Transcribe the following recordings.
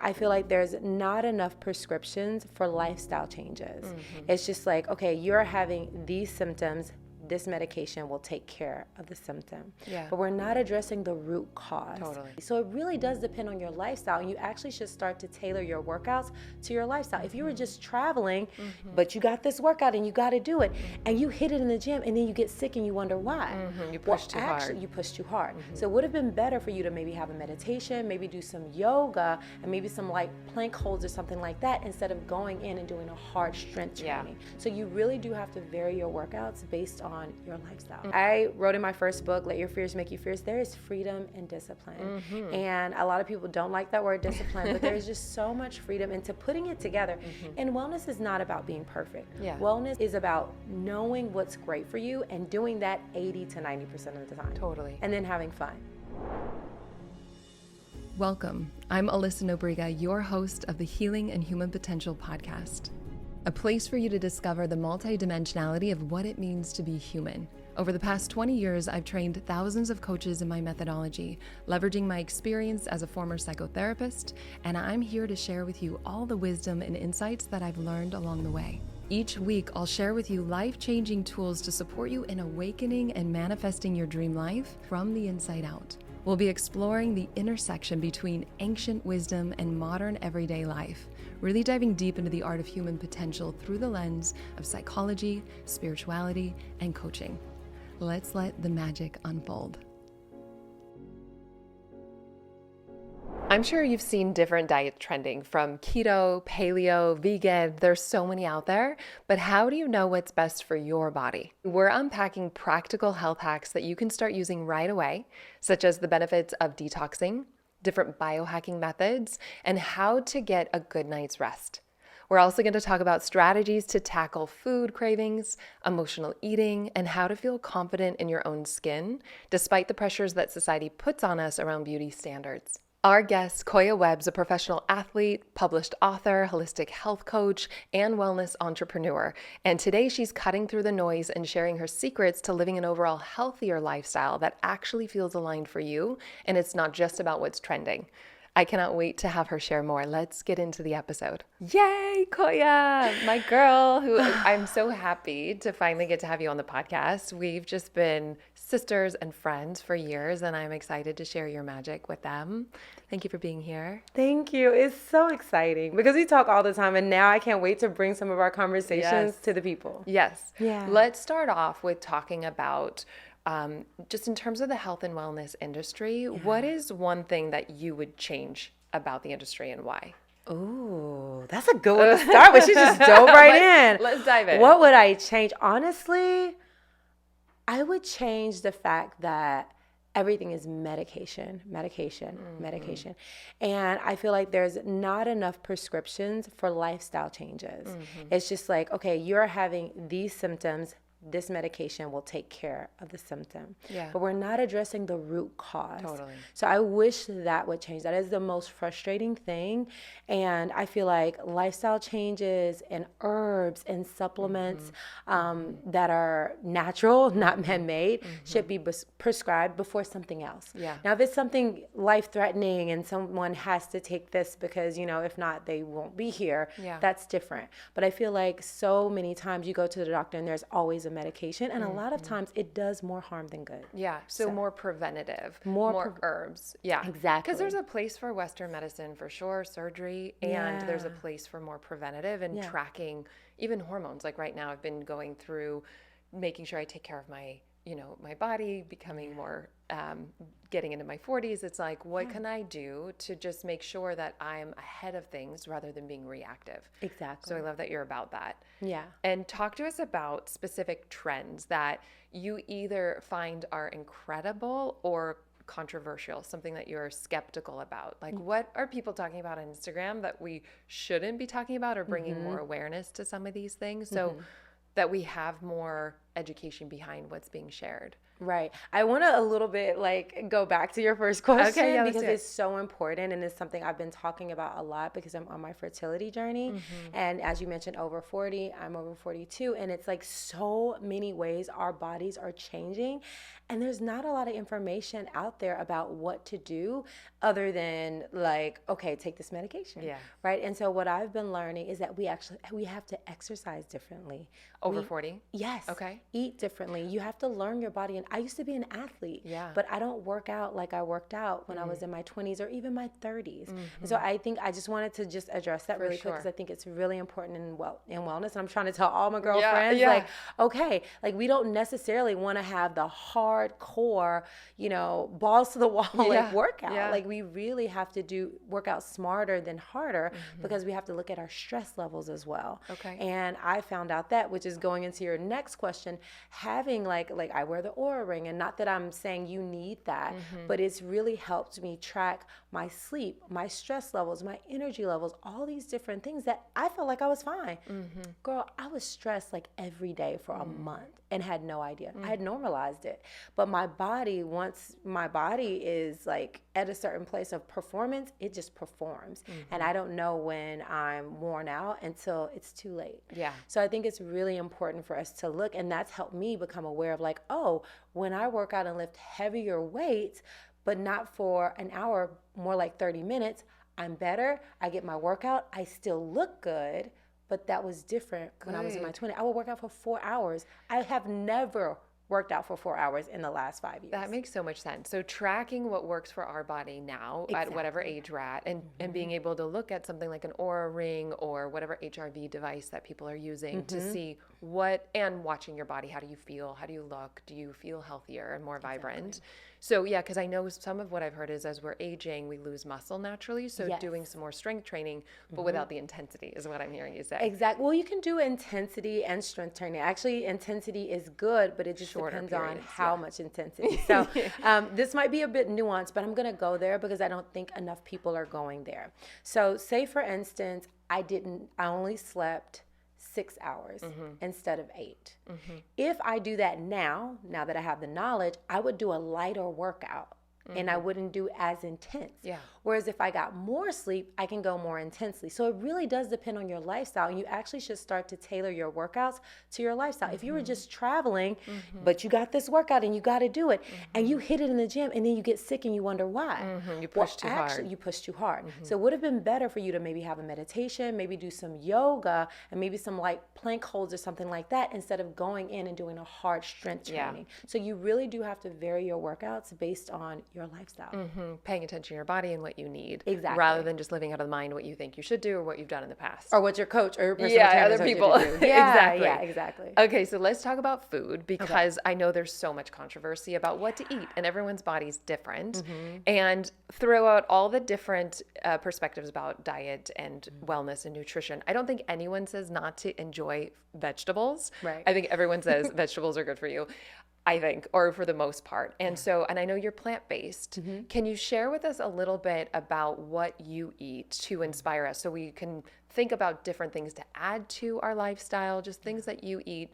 I feel like there's not enough prescriptions for lifestyle changes. It's just like, okay, you're having these symptoms, this medication will take care of the symptom. Yeah. But we're not addressing the root cause. Totally. So it really does depend on your lifestyle. And you actually should start to tailor your workouts to your lifestyle. If you were just traveling, but you got this workout and you got to do it, and you hit it in the gym, and then you get sick and you wonder why. You push too hard. You push too hard. So it would have been better for you to maybe have a meditation, maybe do some yoga, and maybe some like plank holds or something like that, instead of going in and doing a hard strength training. So you really do have to vary your workouts based on your lifestyle. I wrote in my first book, Let Your Fears Make You Fierce, there is freedom and discipline. And a lot of people don't like that word discipline, but there's just so much freedom into putting it together. And wellness is not about being perfect. Wellness is about knowing what's great for you and doing that 80 to 90% of the time. Totally. And then having fun. Welcome. I'm Alyssa Nobriga, your host of the Healing and Human Potential podcast. A place for you to discover the multidimensionality of what it means to be human. Over the past 20 years, I've trained thousands of coaches in my methodology, leveraging my experience as a former psychotherapist, and I'm here to share with you all the wisdom and insights that I've learned along the way. Each week, I'll share with you life-changing tools to support you in awakening and manifesting your dream life from the inside out. We'll be exploring the intersection between ancient wisdom and modern everyday life, really diving deep into the art of human potential through the lens of psychology, spirituality, and coaching. Let's let the magic unfold. I'm sure you've seen different diets trending, from keto, paleo, vegan. There's so many out there, but how do you know what's best for your body? We're unpacking practical health hacks that you can start using right away, such as the benefits of detoxing, different biohacking methods, and how to get a good night's rest. We're also going to talk about strategies to tackle food cravings, emotional eating, and how to feel confident in your own skin, despite the pressures that society puts on us around beauty standards. Our guest, Koya Webb, is a professional athlete, published author, holistic health coach, and wellness entrepreneur. And today she's cutting through the noise and sharing her secrets to living an overall healthier lifestyle that actually feels aligned for you, and it's not just about what's trending. I cannot wait to have her share more. Let's get into the episode. Yay, Koya, my girl, who I'm so happy to finally get to have you on the podcast. We've just been sisters and friends for years, and I'm excited to share your magic with them. Thank you for being here. Thank you. It's so exciting because we talk all the time, and now I can't wait to bring some of our conversations to the people. Yes. Yeah. Let's start off with talking about just in terms of the health and wellness industry, what is one thing that you would change about the industry and why? Ooh, that's a good one to start with. She just dove right in. Let's dive in. What would I change? Honestly, I would change the fact that everything is medication. And I feel like there's not enough prescriptions for lifestyle changes. It's just like, okay, you're having these symptoms, this medication will take care of the symptom. But we're not addressing the root cause. Totally. So I wish that would change. That is the most frustrating thing. And I feel like lifestyle changes and herbs and supplements that are natural, not man-made, should be prescribed before something else. Now, if it's something life-threatening and someone has to take this because, if not, they won't be here, that's different. But I feel like so many times you go to the doctor and there's always a medication, and a lot of times it does more harm than good. So more preventative, more herbs. Exactly. Because there's a place for Western medicine for sure, surgery, and there's a place for more preventative and tracking even hormones. Like right now I've been going through making sure I take care of my my body, becoming more, getting into my 40s. It's like, what can I do to just make sure that I'm ahead of things rather than being reactive? Exactly. So I love that you're about that. Yeah. And talk to us about specific trends that you either find are incredible or controversial, something that you're skeptical about. Like, what are people talking about on Instagram that we shouldn't be talking about, or bringing more awareness to some of these things so that we have more education behind what's being shared? Right. I want to a little bit like go back to your first question Okay, yeah, because it's so important and it's something I've been talking about a lot because I'm on my fertility journey. And as you mentioned, over 40, I'm over 42. And it's like so many ways our bodies are changing. And there's not a lot of information out there about what to do other than like, okay, take this medication. Yeah. Right. And so what I've been learning is that we have to exercise differently. Over 40? Yes. Okay. Eat differently. You have to learn your body. And I used to be an athlete, Yeah. but I don't work out like I worked out when I was in my 20s or even my 30s. And so I think I just wanted to just address that really quick because I think it's really important in wellness. And I'm trying to tell all my girlfriends, like, okay, like we don't necessarily want to have the hardcore, balls to the wall like workout. Yeah. Like we really have to work out smarter than harder because we have to look at our stress levels as well. Okay. And I found out that, which is going into your next question, having like I wear the Oura ring, and not that I'm saying you need that, but it's really helped me track my sleep, my stress levels, my energy levels, all these different things that I felt like I was fine. Girl, I was stressed like every day for a month and had no idea. I had normalized it. But my body, once my body is like at a certain place of performance, it just performs. And I don't know when I'm worn out until it's too late. Yeah. So I think it's really important for us to look, and that's helped me become aware of like, oh, when I work out and lift heavier weights, but not for an hour, more like 30 minutes, I'm better. I get my workout. I still look good, but that was different when I was in my 20s. I would work out for 4 hours. I have never worked out for 4 hours in the last 5 years. That makes so much sense. So tracking what works for our body now at whatever age we're at, and being able to look at something like an Oura ring or whatever HRV device that people are using to see and watching your body. How do you feel? How do you look? Do you feel healthier and more vibrant? So yeah, because I know some of what I've heard is as we're aging, we lose muscle naturally. So doing some more strength training, but without the intensity is what I'm hearing you say. Exactly. Well, you can do intensity and strength training. Actually, intensity is good, but it just depends on how much intensity. So this might be a bit nuanced, but I'm going to go there because I don't think enough people are going there. So say, for instance, I only slept 6 hours instead of 8. If I do that now that I have the knowledge, I would do a lighter workout and I wouldn't do as intense. Yeah. Whereas if I got more sleep, I can go more intensely. So it really does depend on your lifestyle. And you actually should start to tailor your workouts to your lifestyle. If you were just traveling, but you got this workout and you got to do it, and you hit it in the gym and then you get sick and you wonder why. You pushed too hard. You pushed too hard. So it would have been better for you to maybe have a meditation, maybe do some yoga, and maybe some like plank holds or something like that instead of going in and doing a hard strength training. So you really do have to vary your workouts based on your lifestyle. Paying attention to your body and what you need. Exactly. Rather than just living out of the mind what you think you should do or what you've done in the past. Or what your coach or your personal trainer other told you people. to do. Exactly. Yeah, exactly. Okay, so let's talk about food because I know there's so much controversy about what to eat and everyone's body's different. And throughout all the different perspectives about diet and wellness and nutrition, I don't think anyone says not to enjoy vegetables. Right. I think everyone says vegetables are good for you. I think, or for the most part. And so, and I know you're plant-based. Can you share with us a little bit about what you eat to inspire us so we can think about different things to add to our lifestyle, just things that you eat,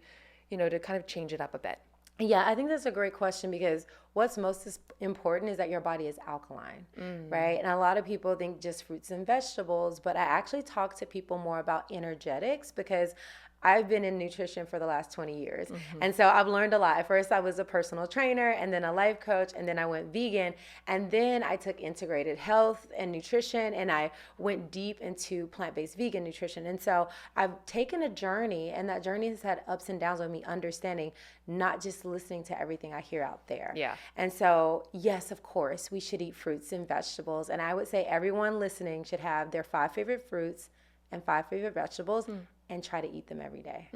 to kind of change it up a bit? Yeah, I think that's a great question because what's most important is that your body is alkaline, right? And a lot of people think just fruits and vegetables, but I actually talk to people more about energetics because I've been in nutrition for the last 20 years. And so I've learned a lot. At first I was a personal trainer and then a life coach, and then I went vegan, and then I took integrated health and nutrition, and I went deep into plant-based vegan nutrition. And so I've taken a journey, and that journey has had ups and downs with me understanding, not just listening to everything I hear out there. Yeah. And so, yes, of course, we should eat fruits and vegetables. And I would say everyone listening should have their 5 favorite fruits and 5 favorite vegetables and try to eat them every day.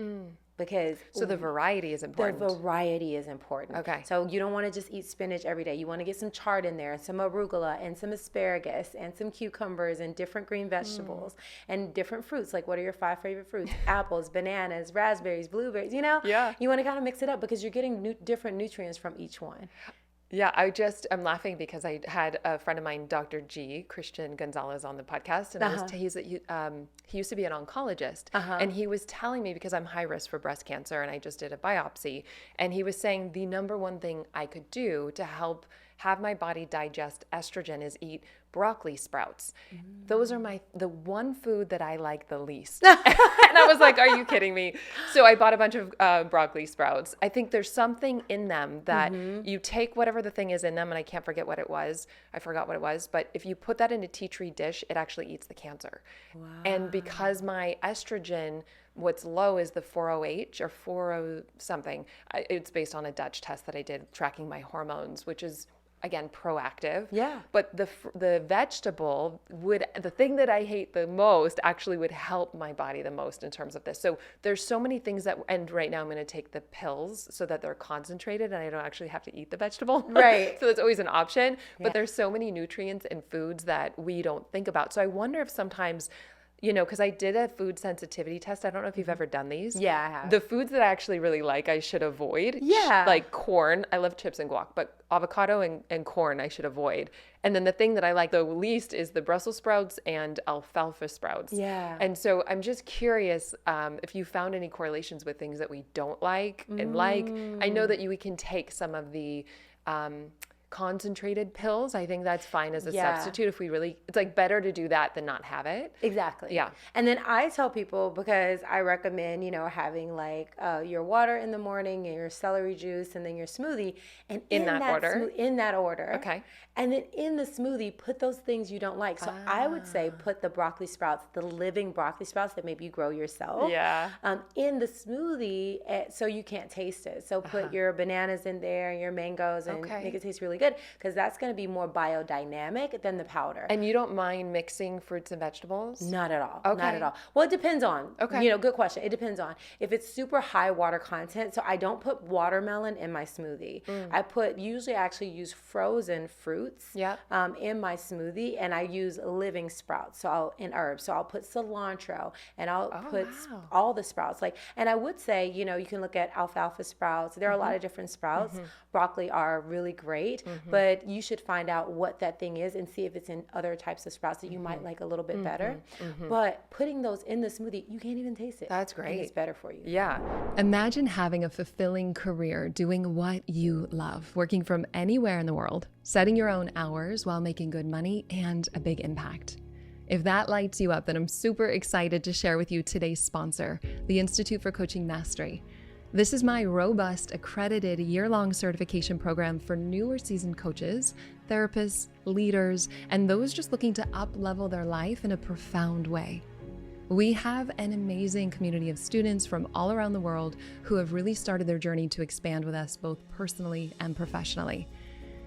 Because So the variety is important. the variety is important. Okay. So you don't want to just eat spinach every day. You want to get some chard in there and some arugula and some asparagus and some cucumbers and different green vegetables and different fruits. Like, what are your 5 favorite fruits? Apples, bananas, raspberries, blueberries, Yeah. You want to kind of mix it up because you're getting different nutrients from each one. Yeah, I'm laughing because I had a friend of mine, Dr. G, Christian Gonzalez, on the podcast, and he used to be an oncologist, and he was telling me, because I'm high risk for breast cancer and I just did a biopsy, and he was saying the number one thing I could do to help have my body digest estrogen is eat broccoli sprouts. Those are the one food that I like the least. And I was like, are you kidding me? So I bought a bunch of broccoli sprouts. I think there's something in them that you take whatever the thing is in them, and I can't forget what it was. I forgot what it was. But if you put that in a tea tree dish, it actually eats the cancer. Wow. And because my estrogen, what's low is the 4OH or 40 something. It's based on a Dutch test that I did tracking my hormones, which is, again, proactive. Yeah. But the vegetable the thing that I hate the most actually would help my body the most in terms of this. So there's so many things and right now I'm going to take the pills so that they're concentrated and I don't actually have to eat the vegetable. Right. So that's always an option. But there's so many nutrients in foods that we don't think about. So I wonder if sometimes, because I did a food sensitivity test. I don't know if you've ever done these. Yeah, I have. The foods that I actually really like, I should avoid. Yeah. Like corn. I love chips and guac, but avocado and corn I should avoid. And then the thing that I like the least is the Brussels sprouts and alfalfa sprouts. Yeah. And so I'm just curious if you found any correlations with things that we don't like and like. I know that we can take some of the concentrated pills. I think that's fine as a substitute if we really, it's like better to do that than not have it. Exactly. Yeah. And then I tell people, because I recommend, having like your water in the morning and your celery juice and then your smoothie, and in that order. Okay. And then in the smoothie, put those things you don't like. So I would say put the broccoli sprouts, the living broccoli sprouts that maybe you grow yourself. Yeah. In the smoothie, so you can't taste it. So put your bananas in there and your mangoes and make it taste really good, because that's going to be more biodynamic than the powder. And you don't mind mixing fruits and vegetables? Not at all. Okay. Not at all. Well, it depends on. Okay. Good question. It depends on if it's super high water content. So I don't put watermelon in my smoothie. Usually I actually use frozen fruits in my smoothie, and I use living sprouts. And herbs. So I'll put cilantro and I'll put all the sprouts. And I would say, you can look at alfalfa sprouts. There are a lot of different sprouts. Broccoli are really great. But you should find out what that thing is and see if it's in other types of sprouts that you might like a little bit better. But putting those in the smoothie, you can't even taste it. That's great. And it's better for you. Yeah. Imagine having a fulfilling career doing what you love, working from anywhere in the world, setting your own hours while making good money and a big impact. If that lights you up, then I'm super excited to share with you today's sponsor, the Institute for Coaching Mastery. This is my robust, accredited year-long certification program for new or seasoned coaches, therapists, leaders, and those just looking to up-level their life in a profound way. We have an amazing community of students from all around the world who have really started their journey to expand with us both personally and professionally.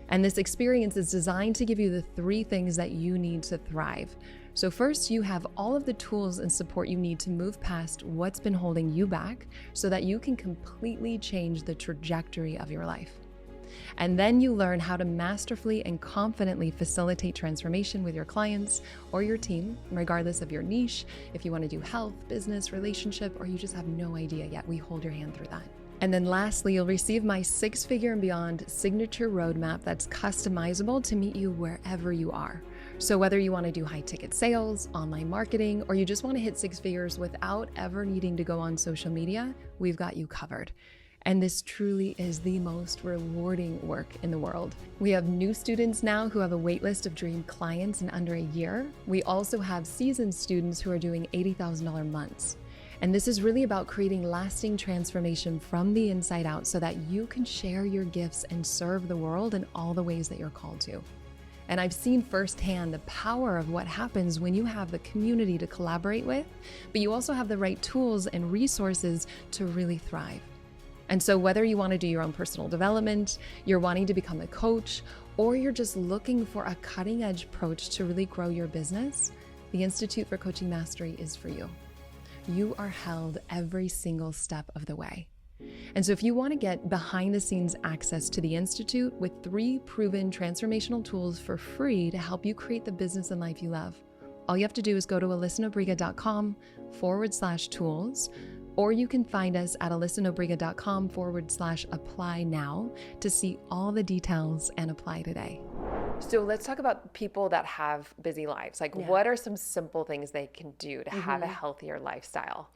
And this experience is designed to give you the 3 things that you need to thrive. So first, you have all of the tools and support you need to move past what's been holding you back so that you can completely change the trajectory of your life. And then you learn how to masterfully and confidently facilitate transformation with your clients or your team, regardless of your niche. If you want to do health, business, relationship, or you just have no idea yet, we hold your hand through that. And then lastly, you'll receive my 6-figure and beyond signature roadmap that's customizable to meet you wherever you are. So whether you want to do high ticket sales, online marketing, or you just want to hit 6 figures without ever needing to go on social media, we've got you covered. And this truly is the most rewarding work in the world. We have new students now who have a waitlist of dream clients in under a year. We also have seasoned students who are doing $80,000 months. And this is really about creating lasting transformation from the inside out so that you can share your gifts and serve the world in all the ways that you're called to. And I've seen firsthand the power of what happens when you have the community to collaborate with, but you also have the right tools and resources to really thrive. And so whether you want to do your own personal development, you're wanting to become a coach, or you're just looking for a cutting-edge approach to really grow your business, the Institute for Coaching Mastery is for you. You are held every single step of the way. And so if you want to get behind-the-scenes access to the Institute with 3 proven transformational tools for free to help you create the business and life you love, all you have to do is go to alyssanobriga.com/tools, Or you can find us at alyssanobriga.com/apply now to see all the details and apply today. So let's talk about people that have busy lives. Like, what are some simple things they can do to have a healthier lifestyle?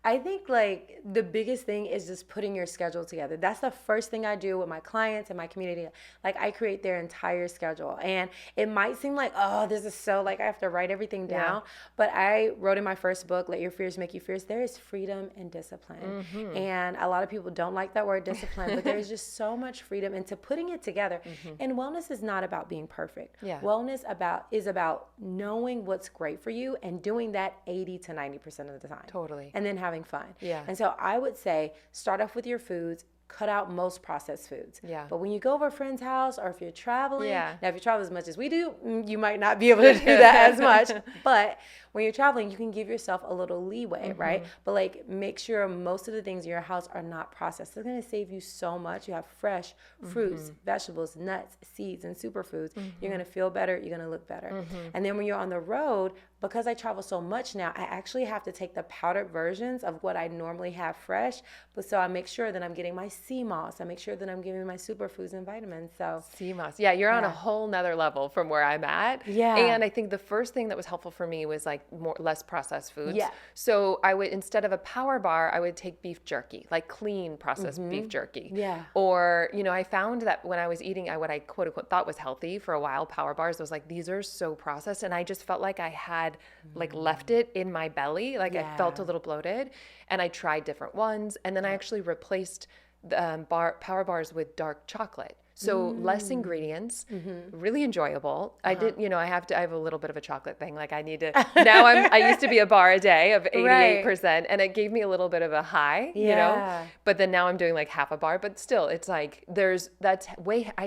I think like the biggest thing is just putting your schedule together. That's the first thing I do with my clients and my community. Like I create their entire schedule. And it might seem like, oh, this is so like I have to write everything down. But I wrote in my first book, Let Your Fears Make You Fierce, there is freedom and discipline. And a lot of people don't like that word discipline, but there's just so much freedom into putting it together. And wellness is not about being perfect. Wellness is about knowing what's great for you and doing that 80 to 90% of the time. Totally. And then having fun. And so I would say start off with your foods, cut out most processed foods. But when you go over a friend's house or if you're traveling, now if you travel as much as we do, you might not be able to do that as much. But when you're traveling, you can give yourself a little leeway, right? But like make sure most of the things in your house are not processed. It's going to save you so much. You have fresh fruits, vegetables, nuts, seeds, and superfoods. You're going to feel better. You're going to look better. And then when you're on the road, because I travel so much now, I actually have to take the powdered versions of what I normally have fresh. But so I make sure that I'm getting my sea moss. I make sure that I'm giving my superfoods and vitamins. So sea moss. Yeah, you're on a whole nother level from where I'm at. And I think the first thing that was helpful for me was like less processed foods. So I would, instead of a power bar, I would take beef jerky, like clean processed beef jerky. Or, you know, I found that when I was eating what I quote unquote thought was healthy for a while, power bars, I was like, these are so processed. And I just felt like I had like left it in my belly. Like I felt a little bloated, and I tried different ones. And then I actually replaced the power bars with dark chocolate. So less ingredients, really enjoyable. I did, you know, I have a little bit of a chocolate thing. Like I need to, now I used to be a bar a day of 88%, and it gave me a little bit of a high, you know, but then now I'm doing like half a bar, but still it's like, I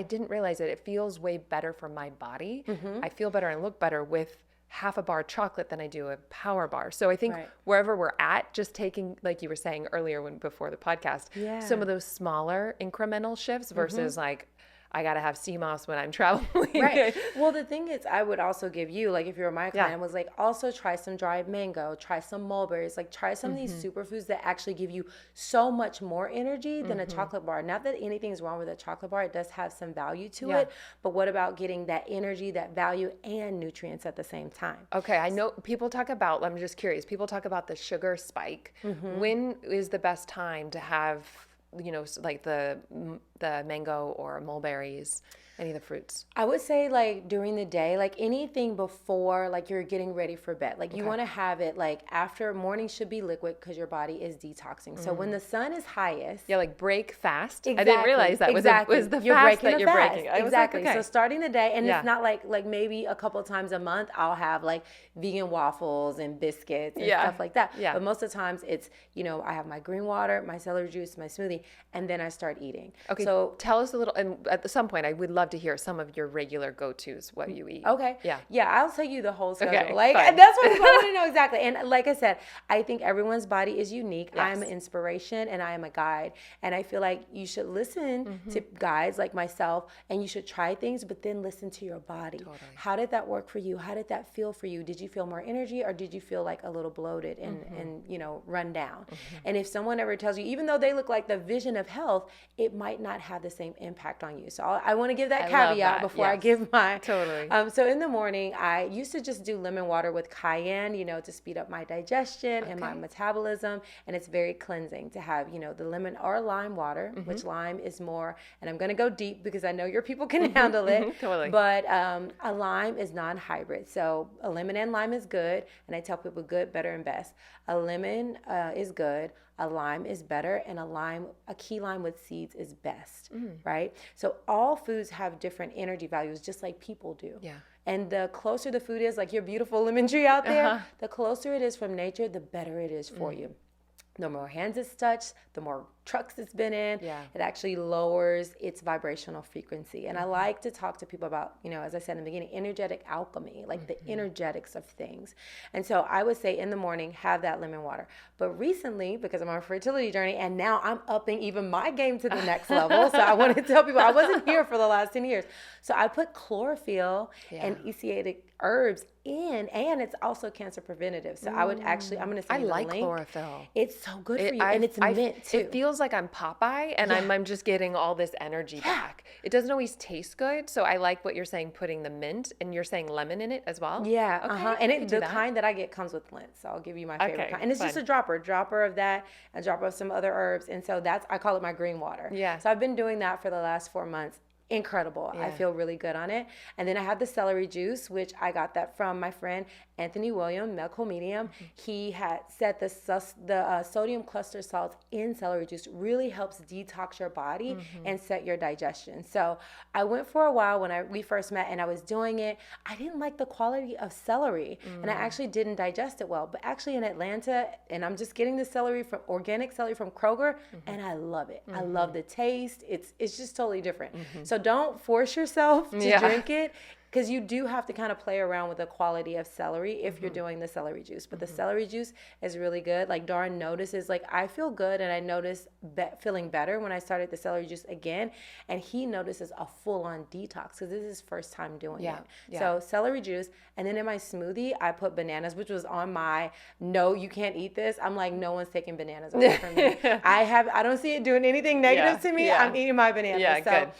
didn't realize it. It feels way better for my body. I feel better and look better with half a bar chocolate than I do a power bar. So I think wherever we're at, just taking, like you were saying earlier before the podcast, some of those smaller incremental shifts versus like, I got to have sea moss when I'm traveling. Well, the thing is, I would also give you, like if you were my client, was like also try some dried mango, try some mulberries, like try some of these superfoods that actually give you so much more energy than a chocolate bar. Not that anything's wrong with a chocolate bar. It does have some value to it. But what about getting that energy, that value, and nutrients at the same time? Okay. I know people talk about, I'm just curious, people talk about the sugar spike. When is the best time to have, you know, like the mango or mulberries, any of the fruits? I would say like during the day, like anything before like you're getting ready for bed. Like you want to have it like after morning should be liquid because your body is detoxing. So when the sun is highest. Like break fast. I didn't realize that was the you're fast breaking that you're fast. breaking. I was Exactly. like, okay. So starting the day, and it's not like maybe a couple times a month I'll have like vegan waffles and biscuits and stuff like that. But most of the times it's, you know, I have my green water, my celery juice, my smoothie, and then I start eating. Okay. So tell us a little, and at some point I would love to hear some of your regular go-tos, what you eat. Okay. Yeah, I'll tell you the whole schedule. Okay, like fine. That's what I want to know exactly. And like I said, I think everyone's body is unique. Yes. I'm an inspiration and I am a guide. And I feel like you should listen to guides like myself, and you should try things, but then listen to your body. Totally. How did that work for you? How did that feel for you? Did you feel more energy, or did you feel like a little bloated and you know, run down? And if someone ever tells you, even though they look like the vision of health, it might not have the same impact on you. So I want to give that caveat before I give my so in the morning I used to just do lemon water with cayenne, you know, to speed up my digestion and my metabolism, and it's very cleansing to have, you know, the lemon or lime water, which lime is more, and I'm going to go deep because I know your people can handle it. But a lime is non-hybrid, so a lemon and lime is good, and I tell people good, better, and best. A lemon is good, a lime is better, and a key lime with seeds is best, right? So all foods have different energy values, just like people do. And the closer the food is, like your beautiful lemon tree out there, the closer it is from nature, the better it is for you. The more hands it's touched, the more trucks it's been in, it actually lowers its vibrational frequency. And I like to talk to people about, you know, as I said in the beginning, energetic alchemy, like the energetics of things. And so I would say in the morning, have that lemon water. But recently, because I'm on a fertility journey, and now I'm upping even my game to the next level. So I want to tell people I wasn't here for the last 10 years. So I put chlorophyll and eciatic herbs in, and it's also cancer preventative. So I would actually, I'm going to send you the link. Chlorophyll. It's so good for you, and it's mint too. It feels like I'm Popeye, and I'm just getting all this energy back. It doesn't always taste good, so I like what you're saying, putting the mint, and you're saying lemon in it as well? Yeah, Okay, and the kind that I get comes with lint, so I'll give you my favorite kind. And it's fun. just a dropper of that, a dropper of some other herbs, and so I call it my green water. Yeah. So I've been doing that for the last 4 months. Incredible. I feel really good on it. And then I have the celery juice, which I got that from my friend Anthony William, medical medium. He had said the sodium cluster salts in celery juice really helps detox your body and set your digestion. So I went for a while when we first met, and I was doing it. I didn't like the quality of celery, and I actually didn't digest it well. But actually in Atlanta, and I'm just getting the organic celery from Kroger, and I love it. I love the taste. It's just totally different. So don't force yourself to drink it, because you do have to kind of play around with the quality of celery if you're doing the celery juice. But the celery juice is really good. Like Dawn notices, like I feel good, and I notice feeling better when I started the celery juice again. And he notices a full-on detox because this is his first time doing it. So celery juice, and then in my smoothie, I put bananas, which was on my no, you can't eat this. I'm like, no one's taking bananas away from me. I don't see it doing anything negative to me. I'm eating my bananas. Yeah, so good.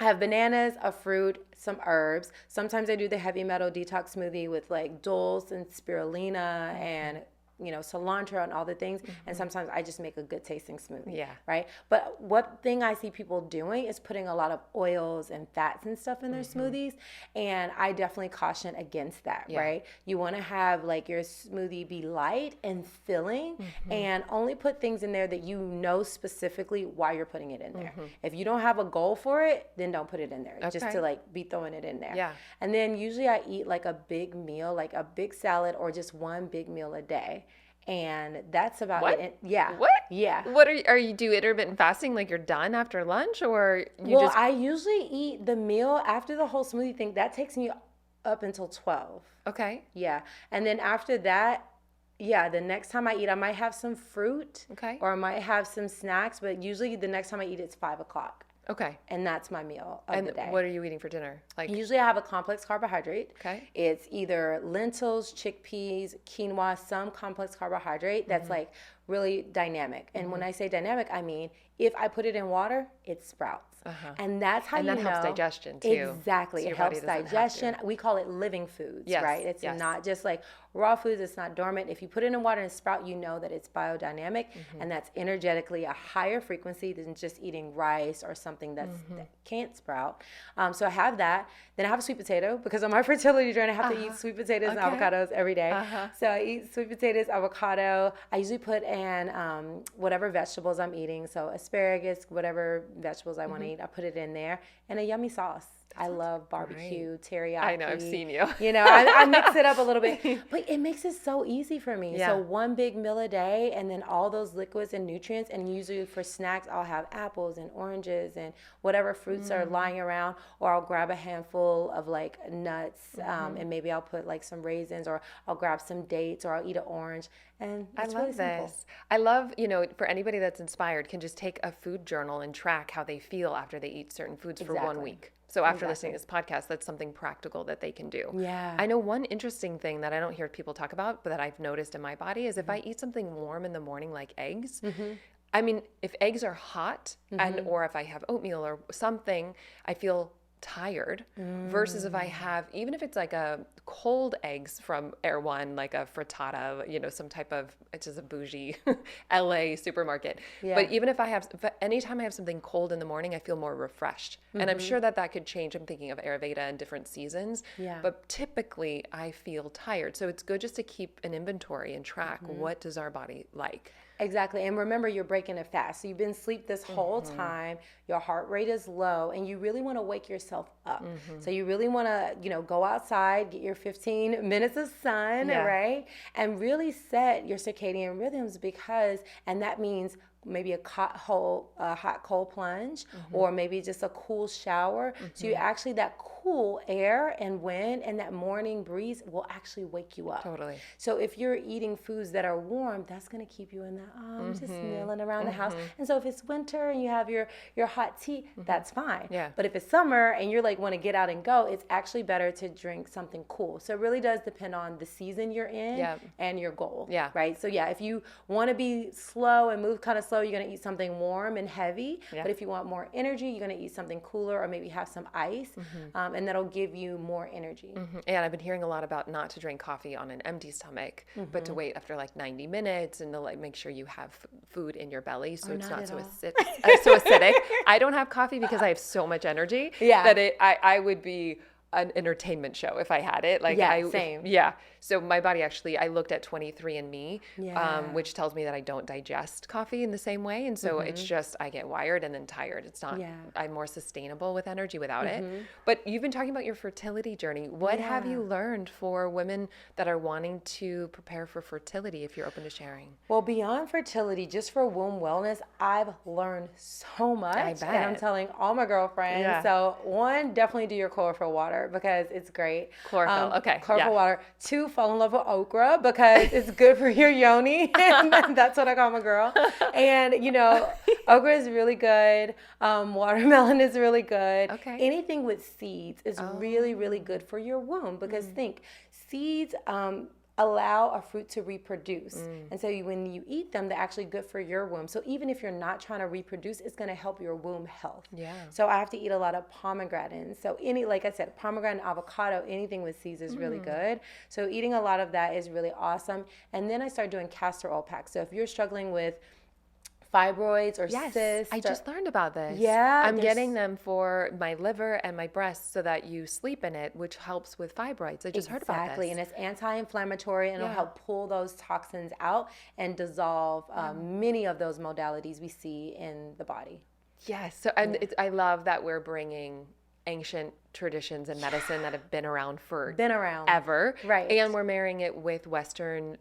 I have bananas, a fruit, some herbs. Sometimes I do the heavy metal detox smoothie with like dulse and spirulina and cilantro and all the things. And sometimes I just make a good tasting smoothie. Right. But what thing I see people doing is putting a lot of oils and fats and stuff in their smoothies. And I definitely caution against that. Right. You want to have like your smoothie be light and filling, and only put things in there that you know specifically why you're putting it in there. If you don't have a goal for it, then don't put it in there. Just to like be throwing it in there. And then usually I eat like a big meal, like a big salad, or just one big meal a day. And that's about it. What? Yeah. What are you do intermittent fasting? Like you're done after lunch, or I usually eat the meal after the whole smoothie thing. That takes me up until 12. Okay. Yeah. And then after that, the next time I eat, I might have some fruit. Okay. Or I might have some snacks, but usually the next time I eat, it's 5 o'clock. Okay. And that's my meal of the day. And what are you eating for dinner? Like usually I have a complex carbohydrate. Okay. It's either lentils, chickpeas, quinoa, some complex carbohydrate that's like really dynamic. And when I say dynamic, I mean if I put it in water, it sprouts. And that's how that helps digestion too. Exactly. So it helps digestion. We call it living foods, right? It's not just like raw foods. It's not dormant. If you put it in water and sprout, you know that it's biodynamic, and that's energetically a higher frequency than just eating rice or something that can't sprout. So I have that. Then I have a sweet potato because on my fertility journey, I have to eat sweet potatoes and avocados every day. So I eat sweet potatoes, avocado. I usually put in whatever vegetables I'm eating. So asparagus, whatever vegetables I want to eat, I put it in there, and a yummy sauce. I love barbecue, teriyaki. I know, I've seen you. I mix it up a little bit, but it makes it so easy for me. Yeah. So one big meal a day, and then all those liquids and nutrients. And usually for snacks, I'll have apples and oranges and whatever fruits are lying around, or I'll grab a handful of like nuts, and maybe I'll put like some raisins, or I'll grab some dates, or I'll eat an orange. And it's really simple. I love, for anybody that's inspired, can just take a food journal and track how they feel after they eat certain foods for 1 week. So after listening to this podcast, that's something practical that they can do. Yeah. I know one interesting thing that I don't hear people talk about, but that I've noticed in my body is if I eat something warm in the morning, like eggs, I mean, if eggs are hot or if I have oatmeal or something, I feel tired versus if I have, even if it's like a cold eggs from Air One, like a frittata, some type of, it's just a bougie LA supermarket. But even if anytime I have something cold in the morning, I feel more refreshed. And I'm sure that could change. I'm thinking of Ayurveda in different seasons, but typically I feel tired. So it's good just to keep an inventory and track what does our body like. Exactly. And remember, you're breaking it fast. So you've been asleep this whole time. Your heart rate is low, and you really want to wake yourself up. So you really want to, go outside, get your 15 minutes of sun, right? And really set your circadian rhythms and that means maybe a hot cold plunge, or maybe just a cool shower. So you actually, that cool air and wind and that morning breeze will actually wake you up. Totally. So if you're eating foods that are warm, that's going to keep you in that, just kneeling around the house. And so if it's winter and you have your hot tea, that's fine. Yeah. But if it's summer and you're like, want to get out and go, it's actually better to drink something cool. So it really does depend on the season you're in and your goal. Yeah. Right. So yeah, if you want to be slow and move kind of slow, you're going to eat something warm and heavy. Yeah. But if you want more energy, you're going to eat something cooler, or maybe have some ice, and that'll give you more energy. And I've been hearing a lot about not to drink coffee on an empty stomach, but to wait after like 90 minutes and to like make sure you have food in your belly so it's not so acidic. I don't have coffee because I have so much energy that I would be an entertainment show if I had it. Like same. Yeah. So my body actually, I looked at 23andMe, which tells me that I don't digest coffee in the same way. And so it's just, I get wired and then tired. It's not, I'm more sustainable with energy without it. But you've been talking about your fertility journey. What have you learned for women that are wanting to prepare for fertility, if you're open to sharing? Well, beyond fertility, just for womb wellness, I've learned so much. I bet. And I'm telling all my girlfriends. Yeah. So one, definitely do your chlorophyll water because it's great. Chlorophyll, okay. Chlorophyll water. Two, fall in love with okra because it's good for your yoni. And that's what I call my girl. And, you know, okra is really good. Watermelon is really good. Okay. Anything with seeds is really, really good for your womb because think, seeds allow a fruit to reproduce. And so when you eat them, they're actually good for your womb. So even if you're not trying to reproduce, it's going to help your womb health. Yeah. So I have to eat a lot of pomegranates. So like I said, pomegranate, avocado, anything with seeds is really good. So eating a lot of that is really awesome. And then I started doing castor oil packs. So if you're struggling with fibroids or cysts. I just learned about this. Yeah. I'm getting them for my liver and my breasts so that you sleep in it, which helps with fibroids. I just heard about this. Exactly. And it's anti-inflammatory and it'll help pull those toxins out and dissolve many of those modalities we see in the body. Yes. So, and I love that we're bringing ancient traditions and medicine that have been around ever. Right. And we're marrying it with Western,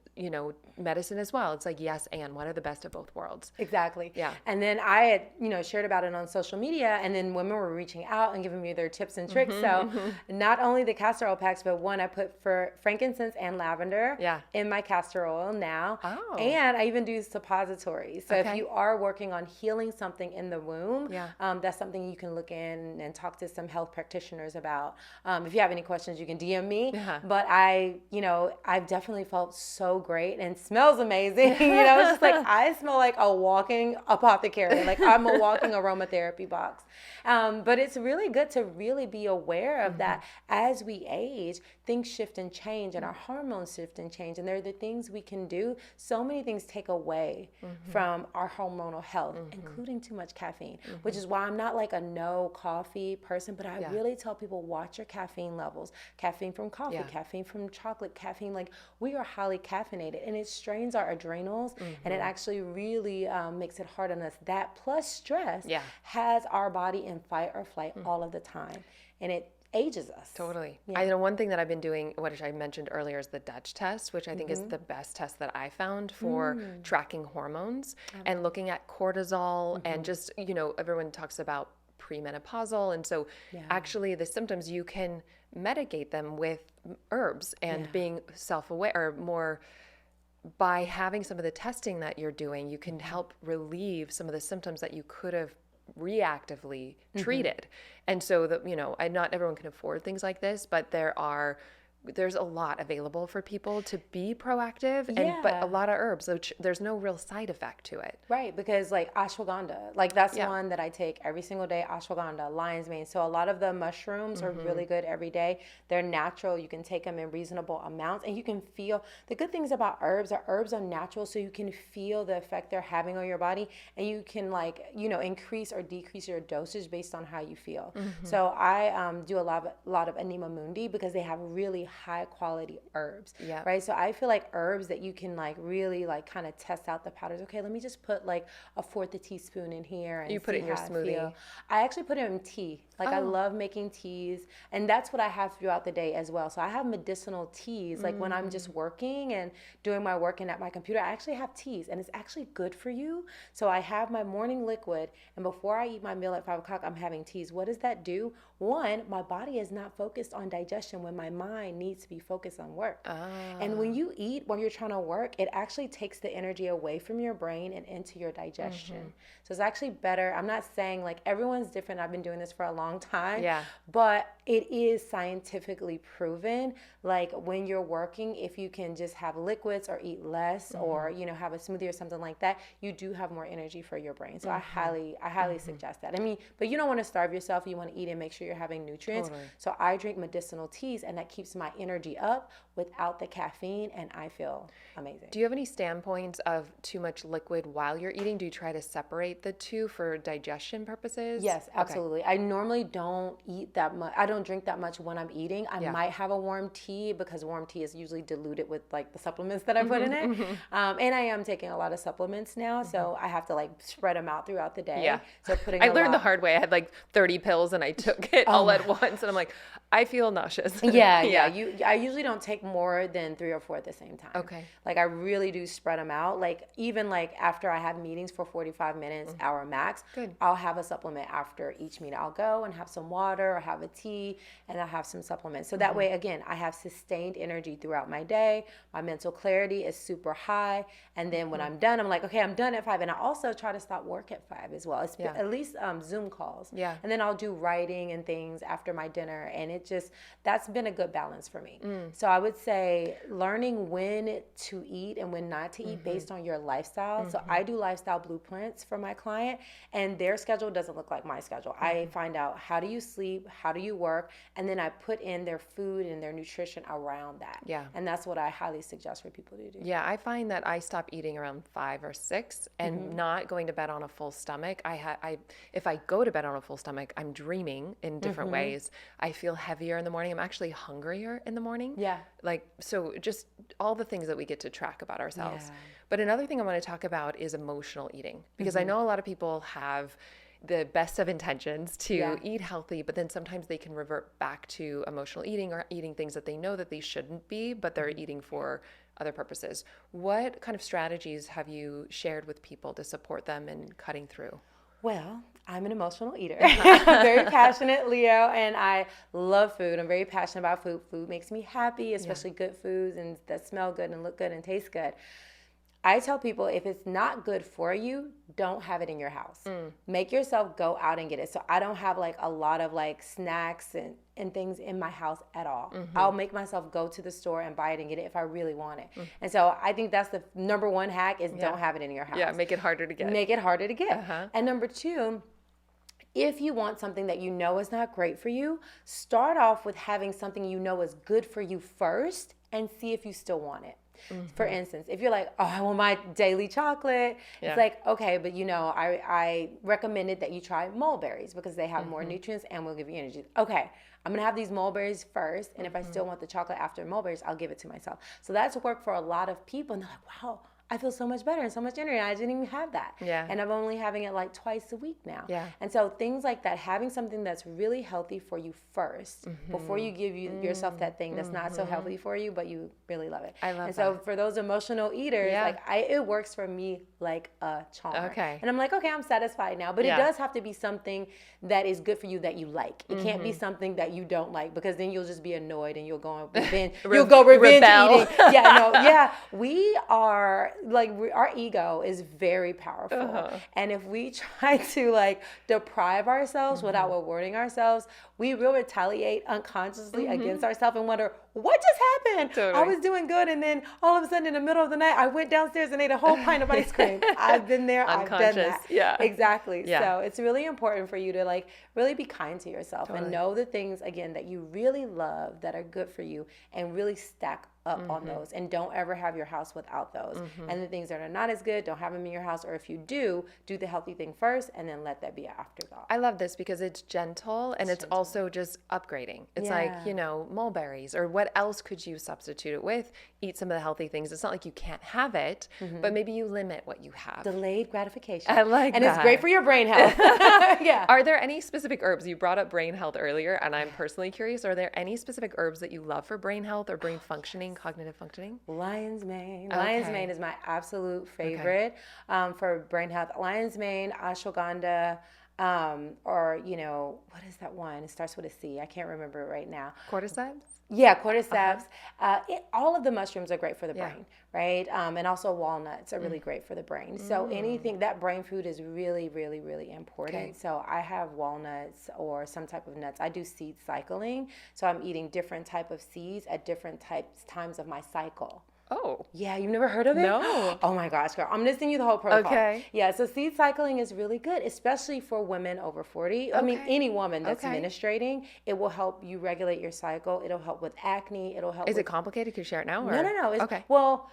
medicine as well. It's like, yes, and what are the best of both worlds? Exactly. Yeah. And then I had, shared about it on social media, and then women were reaching out and giving me their tips and tricks. So not only the castor oil packs, but one I put for frankincense and lavender in my castor oil now. Oh. And I even do suppositories. So if you are working on healing something in the womb, that's something you can look in and talk to some health practitioners about. If you have any questions, you can DM me. But I've definitely felt so great and smells amazing. It's just like I smell like a walking apothecary. Like I'm a walking aromatherapy box. But it's really good to really be aware of that as we age, things shift and change and our hormones shift and change. And there are the things we can do. So many things take away from our hormonal health, including too much caffeine, which is why I'm not like a no coffee person, but I really tell people watch your caffeine levels. Caffeine from coffee, caffeine from chocolate, caffeine, like we are highly caffeinated and it strains our adrenals and it actually really makes it hard on us. That plus stress has our body in fight or flight all of the time and it ages us. Totally. I know one thing that I've been doing, which I mentioned earlier, is the Dutch test, which I think is the best test that I found for tracking hormones and looking at cortisol and just, everyone talks about premenopausal. And so actually the symptoms, you can medicate them with herbs and being self-aware or more by having some of the testing that you're doing, you can help relieve some of the symptoms that you could have reactively treated. And so that, not everyone can afford things like this, but there's a lot available for people to be proactive but a lot of herbs, which there's no real side effect to it. Right, because like ashwagandha, like that's one that I take every single day, ashwagandha, lion's mane. So a lot of the mushrooms are really good every day. They're natural. You can take them in reasonable amounts and you can feel, the good things about herbs are natural, so you can feel the effect they're having on your body and you can increase or decrease your dosage based on how you feel. So I do a lot of Anima Mundi because they have really high quality herbs, Yeah. right? So I feel like herbs that you can like really like kind of test out the powders. Okay, let me just put like a fourth a teaspoon in here and You put see it in your how I smoothie. feel. I actually put it in tea. Like I love making teas, and that's what I have throughout the day as well. So I have medicinal teas. Like when I'm just working and doing my work and at my computer, I actually have teas, and it's actually good for you. So I have my morning liquid, and before I eat my meal at 5 o'clock, I'm having teas. What does that do? One, my body is not focused on digestion when my mind needs to be focused on work. And when you eat while you're trying to work, it actually takes the energy away from your brain and into your digestion. So it's actually better. I'm not saying like everyone's different. I've been doing this for a long time. Yeah. But it is scientifically proven, like when you're working, if you can just have liquids or eat less or, you know, have a smoothie or something like that, you do have more energy for your brain. So I highly suggest that. I mean, but you don't want to starve yourself. You want to eat and make sure you're having nutrients. Totally. So I drink medicinal teas, and that keeps my energy up without the caffeine, and I feel amazing. Do you have any standpoints of too much liquid while you're eating? Do you try to separate the two for digestion purposes? Yes, absolutely. I normally don't eat that much. I don't drink that much when I'm eating. I might have a warm tea because warm tea is usually diluted with like the supplements that I put in it. And I am taking a lot of supplements now, so I have to like spread them out throughout the day. Yeah. So putting I learned the hard way. I had like 30 pills and I took it all at once, and I'm like, I feel nauseous. Yeah. I usually don't take more than 3 or 4 at the same time. Okay. Like I really do spread them out. Like even like after I have meetings for 45 minutes, hour max, Good. I'll have a supplement after each meeting. I'll go and have some water or have a tea, and I'll have some supplements. So that way, again, I have sustained energy throughout my day. My mental clarity is super high. And then when I'm done, I'm like, okay, I'm done at 5. And I also try to stop work at 5 as well. It's at least Zoom calls. Yeah. And then I'll do writing and things after my dinner. And it just, that's been a good balance for me. So I would say learning when to eat and when not to eat based on your lifestyle. So I do lifestyle blueprints for my client, and their schedule doesn't look like my schedule. I find out how do you sleep, how do you work, and then I put in their food and their nutrition around that. Yeah. And that's what I highly suggest for people to do. Yeah, I find that I stop eating around 5 or 6 and not going to bed on a full stomach. If I go to bed on a full stomach, I'm dreaming in different ways. I feel heavier in the morning. I'm actually hungrier in the morning. Yeah. Like, so just all the things that we get to track about ourselves. Yeah. But another thing I want to talk about is emotional eating, because I know a lot of people have the best of intentions to eat healthy, but then sometimes they can revert back to emotional eating or eating things that they know that they shouldn't be, but they're eating for other purposes. What kind of strategies have you shared with people to support them in cutting through? Well, I'm an emotional eater. I'm very passionate, Leo, and I love food. I'm very passionate about food. Food makes me happy, especially good foods and that smell good and look good and taste good. I tell people, if it's not good for you, don't have it in your house. Make yourself go out and get it. So I don't have like a lot of like snacks and things in my house at all. I'll make myself go to the store and buy it and get it if I really want it. And so I think that's the number one hack is don't have it in your house. Yeah, make it harder to get. Make it harder to get. And number 2, if you want something that you know is not great for you, start off with having something you know is good for you first and see if you still want it. For instance, if you're like, oh, I want my daily chocolate, it's like, okay, but you know, I recommended that you try mulberries because they have more nutrients and will give you energy. Okay, I'm gonna have these mulberries first, and if I still want the chocolate after mulberries, I'll give it to myself. So that's worked for a lot of people, and they're like, wow, I feel so much better and so much energy. I didn't even have that. Yeah. And I'm only having it like twice a week now. Yeah. And so things like that, having something that's really healthy for you first before you give yourself that thing that's not so healthy for you, but you really love it. I love and that. So for those emotional eaters, like it works for me like a charm. Okay. And I'm like, okay, I'm satisfied now. But it does have to be something that is good for you that you like. It can't be something that you don't like, because then you'll just be annoyed and you'll go on revenge. You'll go revenge rebel. eating. We are like, our ego is very powerful. And if we try to like deprive ourselves without rewarding ourselves, we will retaliate unconsciously against ourselves and wonder, what just happened? Totally. I was doing good, and then all of a sudden in the middle of the night, I went downstairs and ate a whole pint of ice cream. I've been there. I've done that. Yeah. Exactly. Yeah. So it's really important for you to like really be kind to yourself and know the things, again, that you really love that are good for you, and really stack up on those, and don't ever have your house without those. And the things that are not as good, don't have them in your house, or if you do the healthy thing first and then let that be an afterthought. I love this because it's gentle and it's also just upgrading. It's like, you know, mulberries, or what else could you substitute it with? Eat some of the healthy things. It's not like you can't have it, but maybe you limit what you have. Delayed gratification. I like and that. it's great for your brain health. Yeah. Are there any specific herbs? You brought up brain health earlier, and I'm personally curious, are there any specific herbs that you love for brain health or brain functioning, cognitive functioning? Lion's mane. Okay. Lion's mane is my absolute favorite for brain health. Lion's mane, ashwagandha, or, you know, what is that one? It starts with a C. I can't remember it right now. Cordyceps? Yeah, cordyceps. All of the mushrooms are great for the brain, right? And also walnuts are really great for the brain. So anything, that brain food is really, really, really important. Okay. So I have walnuts or some type of nuts. I do seed cycling. So I'm eating different type of seeds at different times of my cycle. Oh. Yeah, you've never heard of it? No. Oh my gosh, girl. I'm going to send you the whole protocol. Okay. Yeah, so seed cycling is really good, especially for women over 40. I mean, any woman that's menstruating, it will help you regulate your cycle. It'll help with acne. It'll help Is it complicated? Can you share it now? Or? No. Okay. Well,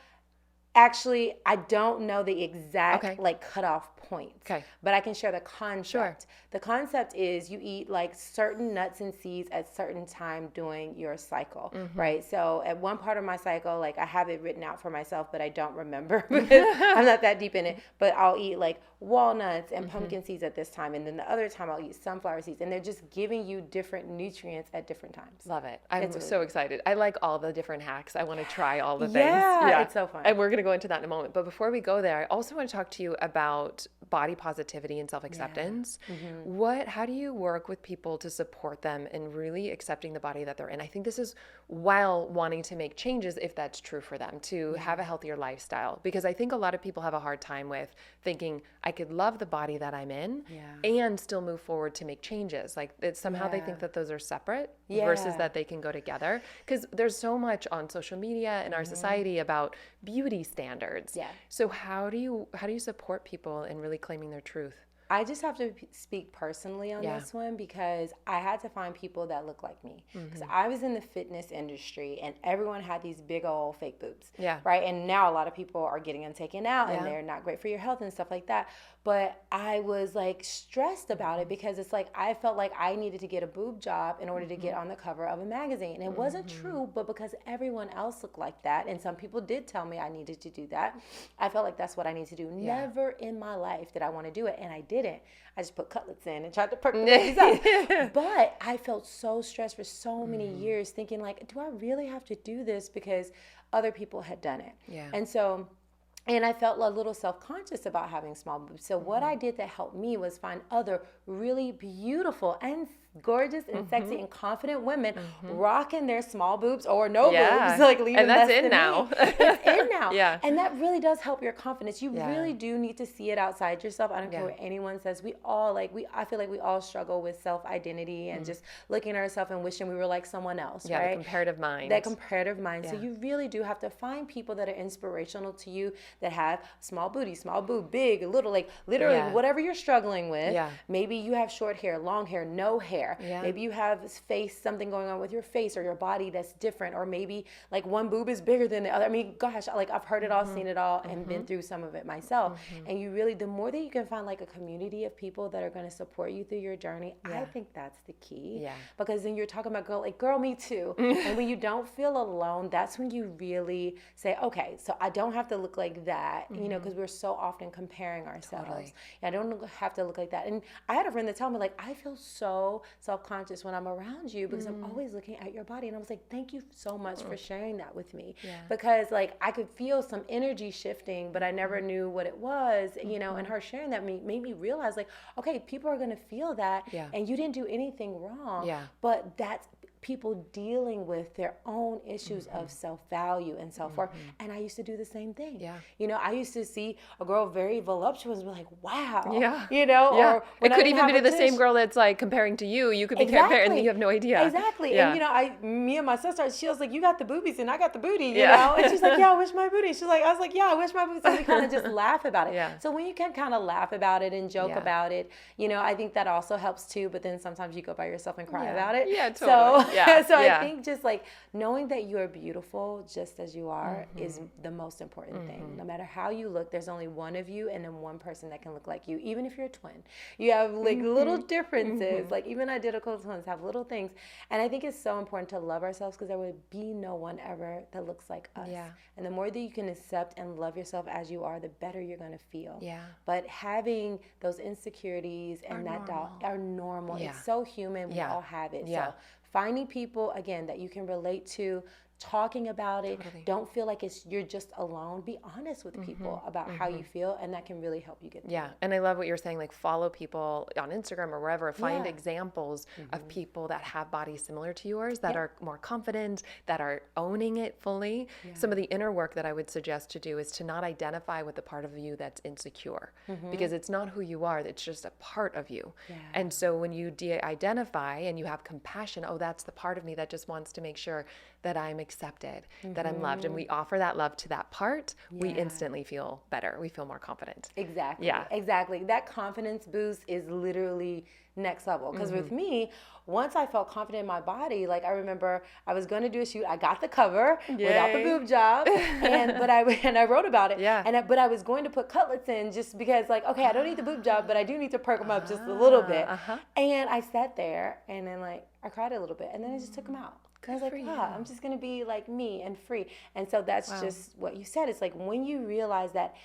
actually, I don't know the exact like cutoff points. Okay. But I can share the concept. Sure. The concept is you eat like certain nuts and seeds at certain time during your cycle, right? So at one part of my cycle, like I have it written out for myself, but I don't remember because I'm not that deep in it. But I'll eat like walnuts and pumpkin seeds at this time, and then the other time I'll eat sunflower seeds, and they're just giving you different nutrients at different times. Love it. I'm so excited. I like all the different hacks. I want to try all the things. Yeah, it's so fun. And we're going to go into that in a moment. But before we go there, I also want to talk to you about body positivity and self-acceptance. How do you work with people to support them in really accepting the body that they're in? I think this is while wanting to make changes, if that's true for them, to have a healthier lifestyle. Because I think a lot of people have a hard time with thinking, I could love the body that I'm in and still move forward to make changes. Like somehow they think that those are separate versus that they can go together. Because there's so much on social media in our society about beauty standards. Yeah. So how do you support people in really claiming their truth? I just have to speak personally on this one because I had to find people that look like me. Because I was in the fitness industry and everyone had these big old fake boobs. Yeah. Right? And now a lot of people are getting them taken out and they're not great for your health and stuff like that. But I was like stressed about it because it's like I felt like I needed to get a boob job in order to get on the cover of a magazine. And it wasn't true, but because everyone else looked like that, and some people did tell me I needed to do that, I felt like that's what I need to do. Never in my life did I want to do it, and I didn't. I just put cutlets in and tried to perk the babies up. But I felt so stressed for so many years thinking like, do I really have to do this because other people had done it? Yeah. And I felt a little self-conscious about having small boobs. So what I did that helped me was find other really beautiful and gorgeous and sexy and confident women rocking their small boobs or no boobs, like leaving and that's less in than now. Me. It's in now. Yeah. And that really does help your confidence. You really do need to see it outside yourself. I don't care what anyone says. We all I feel like we all struggle with self-identity and just looking at ourselves and wishing we were like someone else, right? The comparative mind. That comparative mind. So you really do have to find people that are inspirational to you that have small booty, small boob, big, little, like literally whatever you're struggling with. Yeah. Maybe you have short hair, long hair, no hair. Yeah. Maybe you have something going on with your face or your body that's different, or maybe like one boob is bigger than the other. I mean, gosh, like I've heard it all, seen it all, and been through some of it myself. And you really, the more that you can find like a community of people that are going to support you through your journey, I think that's the key. Yeah. Because then you're talking about girl, me too. And when you don't feel alone, that's when you really say, okay, so I don't have to look like that, you know, because we're so often comparing ourselves. Totally. I don't have to look like that. And I had a friend that told me, like, I feel so self-conscious when I'm around you because I'm always looking at your body. And I was like, thank you so much for sharing that with me. Yeah. Because like I could feel some energy shifting, but I never knew what it was, you know, and her sharing that made me realize like, okay, people are going to feel that and you didn't do anything wrong, but that's people dealing with their own issues of self-value and self-worth. And I used to do the same thing. Yeah. You know, I used to see a girl very voluptuous and be like, wow. Yeah. You know, or it could even be the same girl that's like comparing to you. You could be comparing and you have no idea. Exactly. Yeah. And you know, me and my sister, she was like, you got the boobies and I got the booty, you know? And she's like, yeah, I wish my booty. She's like, I was like, yeah, I wish my booty. So we kind of just laugh about it. Yeah. So when you can kind of laugh about it and joke about it, you know, I think that also helps too. But then sometimes you go by yourself and cry about it. Yeah, totally. Yeah. So I think just like knowing that you are beautiful just as you are is the most important thing. No matter how you look, there's only one of you and then one person that can look like you. Even if you're a twin, you have like little differences. Like even identical twins have little things. And I think it's so important to love ourselves because there would be no one ever that looks like us. Yeah. And the more that you can accept and love yourself as you are, the better you're going to feel. Yeah. But having those insecurities and that doubt are normal. Yeah. It's so human. We all have it. Yeah. So finding people, again, that you can relate to, talking about it. Don't feel like you're just alone. Be honest with people about how you feel, and that can really help you get through it. And I love what you're saying, like follow people on Instagram or wherever, find examples of people that have bodies similar to yours that are more confident, that are owning it fully. Some of the inner work that I would suggest to do is to not identify with the part of you that's insecure, because it's not who you are, it's just a part of you. And so when you de-identify and you have compassion, oh, that's the part of me that just wants to make sure that I'm accepted, that I'm loved, and we offer that love to that part, we instantly feel better. We feel more confident. Exactly. Yeah. Exactly. That confidence boost is literally next level. Because with me, once I felt confident in my body, like I remember I was going to do a shoot. I got the cover without the boob job, but I wrote about it. But I was going to put cutlets in just because, like, okay, I don't need the boob job, but I do need to perk them up just a little bit. And I sat there, and then like I cried a little bit, and then I just took them out. I was like, I'm just going to be like me and free. And so that's just what you said. It's like when you realize that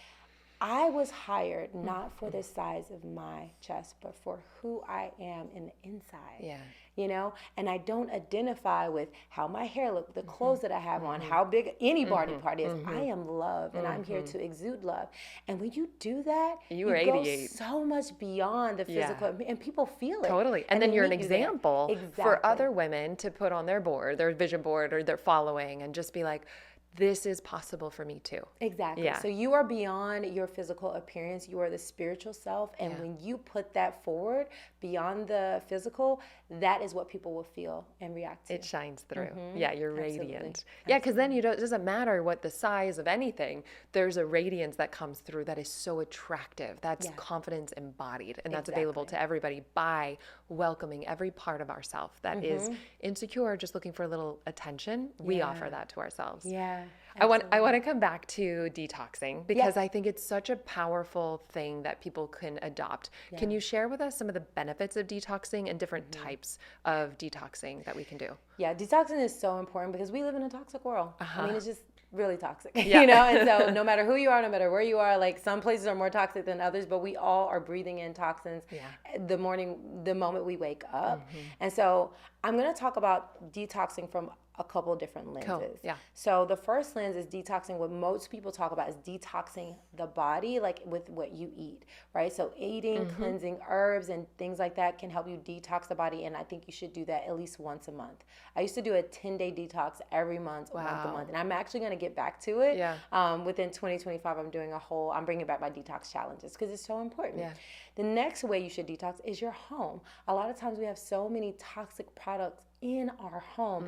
I was hired not for the size of my chest, but for who I am in the inside. Yeah. You know, and I don't identify with how my hair looks, the clothes that I have on, how big any body part is. I am love, and I'm here to exude love. And when you do that, you radiate. go so much beyond the physical, and people feel it. Totally. And then you're an meet you there. example for other women to put on their board, their vision board, or their following, and just be like, this is possible for me too. Exactly. Yeah. So you are beyond your physical appearance. You are the spiritual self. And when you put that forward beyond the physical, that is what people will feel and react to. It shines through. Yeah, you're Absolutely. radiant. Yeah, because then it doesn't matter what the size of anything. There's a radiance that comes through that is so attractive. That's confidence embodied. And that's available to everybody by welcoming every part of ourself that is insecure, just looking for a little attention. We offer that to ourselves. Yeah. I want to come back to detoxing because I think it's such a powerful thing that people can adopt. Can you share with us some of the benefits of detoxing and different types of detoxing that we can do? Yeah, detoxing is so important because we live in a toxic world. I mean, it's just really toxic, you know? And so no matter who you are, no matter where you are, like some places are more toxic than others, but we all are breathing in toxins the moment we wake up. And so I'm going to talk about detoxing from a couple of different lenses. Cool. Yeah. So the first lens is detoxing. What most people talk about is detoxing the body, like with what you eat, right? So eating, cleansing herbs and things like that can help you detox the body. And I think you should do that at least once a month. I used to do a 10-day detox every month, once a month. And I'm actually going to get back to it. Within 2025, I'm bringing back my detox challenges because it's so important. Yeah. The next way you should detox is your home. A lot of times we have so many toxic products in our home,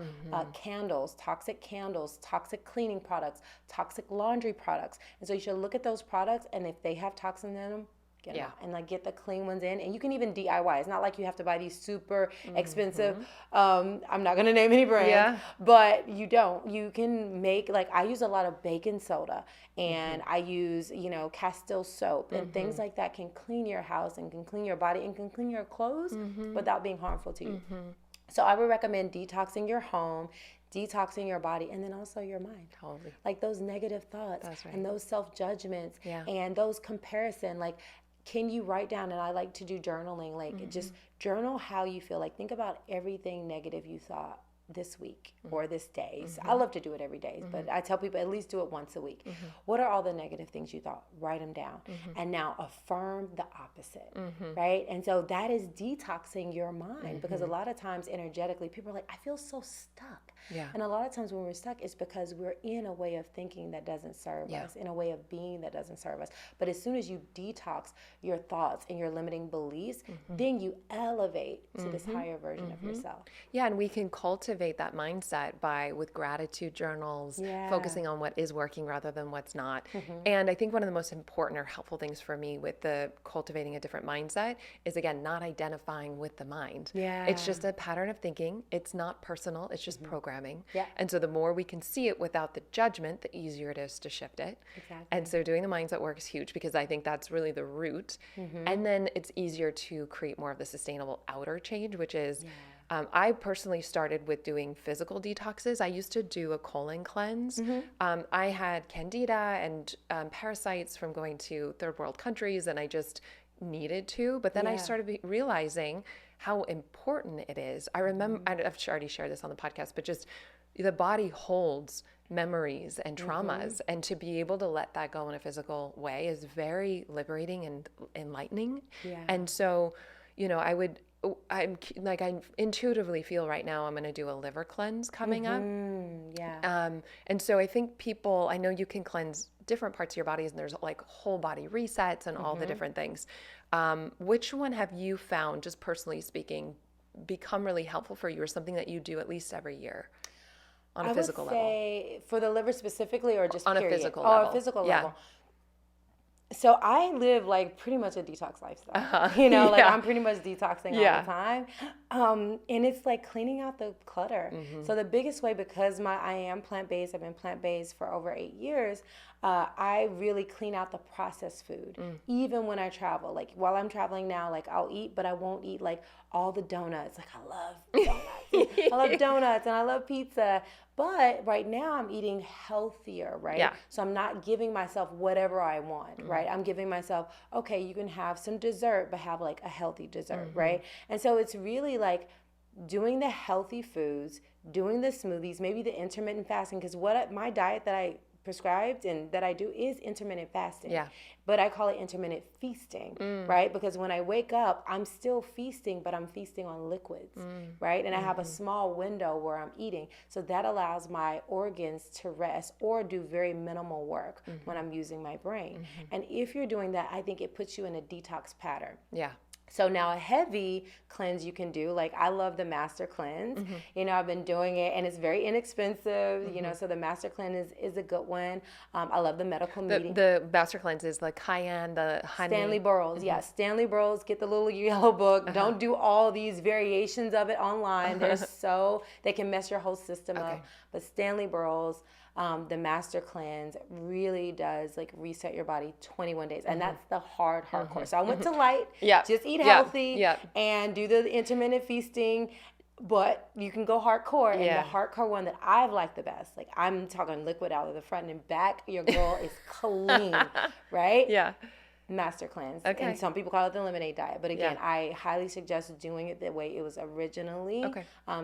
toxic candles, toxic cleaning products, toxic laundry products. And so you should look at those products, and if they have toxins in them, get them out and like get the clean ones in. And you can even DIY. It's not like you have to buy these super expensive, I'm not going to name any brands, but you don't. You can make, like I use a lot of baking soda and I use, Castile soap and things like that can clean your house and can clean your body and can clean your clothes without being harmful to you. So I would recommend detoxing your home, detoxing your body, and then also your mind. Totally. Like those negative thoughts and those self-judgments and those comparison. Like, can you write down, and I like to do journaling, like just journal how you feel. Like think about everything negative you thought this week or this day. So I love to do it every day, but I tell people at least do it once a week. What are all the negative things you thought? Write them down. And now affirm the opposite, right? And so that is detoxing your mind because a lot of times energetically people are like, I feel so stuck. Yeah. And a lot of times when we're stuck, it's because we're in a way of thinking that doesn't serve us, in a way of being that doesn't serve us. But as soon as you detox your thoughts and your limiting beliefs, then you elevate to this higher version of yourself. Yeah, and we can cultivate that mindset with gratitude journals, focusing on what is working rather than what's not. And I think one of the most important or helpful things for me with the cultivating a different mindset is, again, not identifying with the mind. It's just a pattern of thinking. It's not personal. It's just programming. And so the more we can see it without the judgment, the easier it is to shift it. And so doing the mindset work is huge, because I think that's really the root. And then it's easier to create more of the sustainable outer change, which is, I personally started with doing physical detoxes. I used to do a colon cleanse. I had candida and parasites from going to third world countries, and I just needed to. But then I started realizing how important it is. I remember, I've already shared this on the podcast, but just the body holds memories and traumas, and to be able to let that go in a physical way is very liberating and enlightening. And so, you know, I intuitively feel right now I'm going to do a liver cleanse coming up. And so I think people, I know you can cleanse different parts of your bodies, and there's like whole body resets and all the different things. Which one have you found, just personally speaking, become really helpful for you, or something that you do at least every year on a physical level? I would say for the liver specifically, or just on period? A physical level. A physical level. So I live like pretty much a detox lifestyle, you know, like I'm pretty much detoxing all the time. And it's like cleaning out the clutter. So the biggest way, because I am plant-based, I've been plant-based for over 8 years, I really clean out the processed food. Even when I travel, like while I'm traveling now, like I'll eat, but I won't eat like all the donuts. Like I love donuts. I love donuts and I love pizza. But right now I'm eating healthier, right? So I'm not giving myself whatever I want, right? I'm giving myself, okay, you can have some dessert, but have like a healthy dessert, right? And so it's really like doing the healthy foods, doing the smoothies, maybe the intermittent fasting, because my diet that I prescribed and that I do is intermittent fasting. But I call it intermittent feasting, right? Because when I wake up, I'm still feasting, but I'm feasting on liquids, right? And I have a small window where I'm eating. So that allows my organs to rest or do very minimal work when I'm using my brain. And if you're doing that, I think it puts you in a detox pattern. So now a heavy cleanse you can do, like I love the Master Cleanse. You know, I've been doing it and it's very inexpensive, you know, so the Master Cleanse is a good one. I love the medical meeting. The Master Cleanse is the cayenne, the honey. Stanley Burroughs, Stanley Burroughs, get the little yellow book. Don't do all these variations of it online. They can mess your whole system up. But Stanley Burroughs, the Master Cleanse really does like reset your body 21 days. And that's the hardcore. So I went to light, just eat healthy and do the intermittent feasting, but you can go hardcore. And the hardcore one that I've liked the best, like I'm talking liquid out of the front and back, your girl is clean, right? Master Cleanse. And some people call it the Eliminate Diet. But again, I highly suggest doing it the way it was originally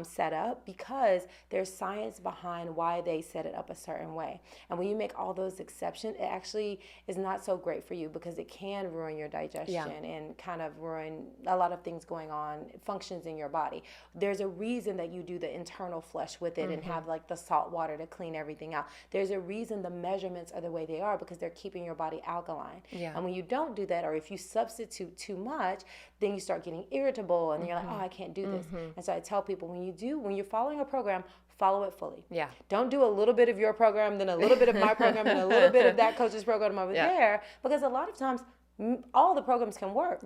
set up, because there's science behind why they set it up a certain way. And when you make all those exceptions, it actually is not so great for you, because it can ruin your digestion and kind of ruin a lot of things going on, functions in your body. There's a reason that you do the internal flush with it and have like the salt water to clean everything out. There's a reason the measurements are the way they are, because they're keeping your body alkaline. And when you don't do that, or if you substitute too much, then you start getting irritable and you're like, oh, I can't do this. And so I tell people, when you're following a program, follow it fully. Don't do a little bit of your program, then a little bit of my program, and a little bit of that coach's program over there, because a lot of times all the programs can work.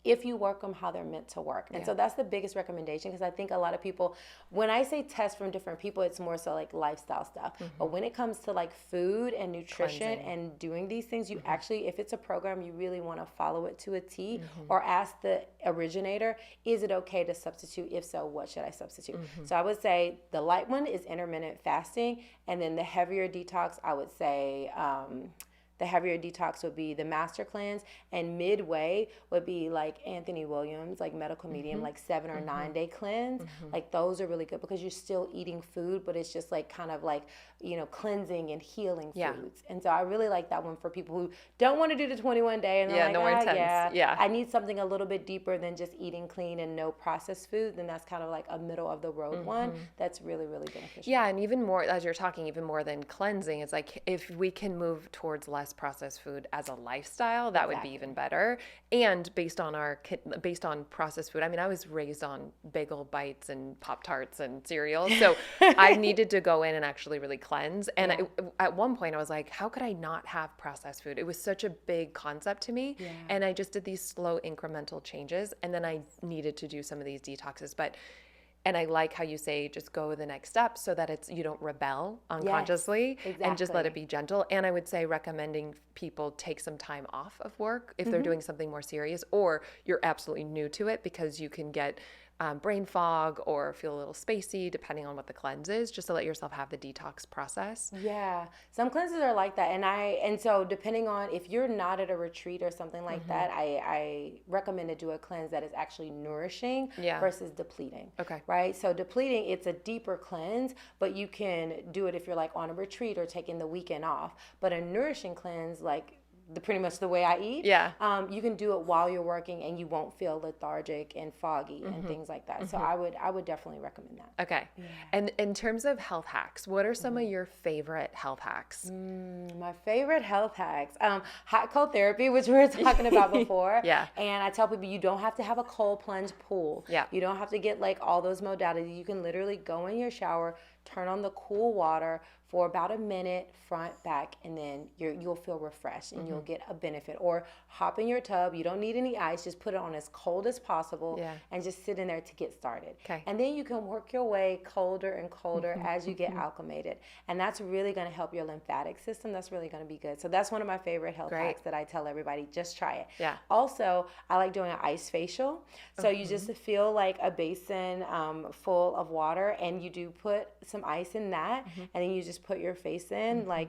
If you work them how they're meant to work. And so that's the biggest recommendation, because I think a lot of people, when I say test from different people, it's more so like lifestyle stuff. But when it comes to like food and nutrition and doing these things, you actually, if it's a program, you really want to follow it to a T, or ask the originator, is it okay to substitute? If so, what should I substitute? So I would say the light one is intermittent fasting, and then the heavier detox, I would say, the heavier detox would be the Master Cleanse, and midway would be like Anthony Williams, like medical medium, like 7 or 9 day cleanse. Like those are really good because you're still eating food, but it's just like kind of like, you know, cleansing and healing foods. And so I really like that one for people who don't want to do the 21 day and they're like, I need something a little bit deeper than just eating clean and no processed food. Then that's kind of like a middle of the road one that's really, really beneficial. Yeah, and even more, as you're talking, even more than cleansing, it's like if we can move towards less processed food as a lifestyle, that would be even better. And based on processed food, I mean, I was raised on bagel bites and Pop-Tarts and cereal, so I needed to go in and actually really cleanse. And at one point I was like, how could I not have processed food? It was such a big concept to me. And I just did these slow incremental changes, and then I needed to do some of these detoxes. And I like how you say just go the next step so that you don't rebel unconsciously and just let it be gentle. And I would say recommending people take some time off of work if they're doing something more serious, or you're absolutely new to it, because you can get brain fog or feel a little spacey depending on what the cleanse is, just to let yourself have the detox process. Yeah, some cleanses are like that, and so depending on if you're not at a retreat or something like that, I recommend to do a cleanse that is actually nourishing versus depleting. Okay. Right. So depleting, it's a deeper cleanse, but you can do it if you're like on a retreat or taking the weekend off. But a nourishing cleanse, like pretty much the way I eat, you can do it while you're working and you won't feel lethargic and foggy and things like that. So I would definitely recommend that. Okay. Yeah. And in terms of health hacks, what are some of your favorite health hacks? My favorite health hacks, hot cold therapy, which we were talking about before. And I tell people you don't have to have a cold plunge pool. You don't have to get like all those modalities. You can literally go in your shower, turn on the cool water for about a minute, front, back, and then you'll feel refreshed and you'll get a benefit. Or hop in your tub. You don't need any ice. Just put it on as cold as possible and just sit in there to get started. And then you can work your way colder and colder as you get acclimated. And that's really going to help your lymphatic system. That's really going to be good. So that's one of my favorite health hacks that I tell everybody. Just try it. Also, I like doing an ice facial. So you just feel like a basin full of water, and you do put some ice in that, and then you just put your face in, like,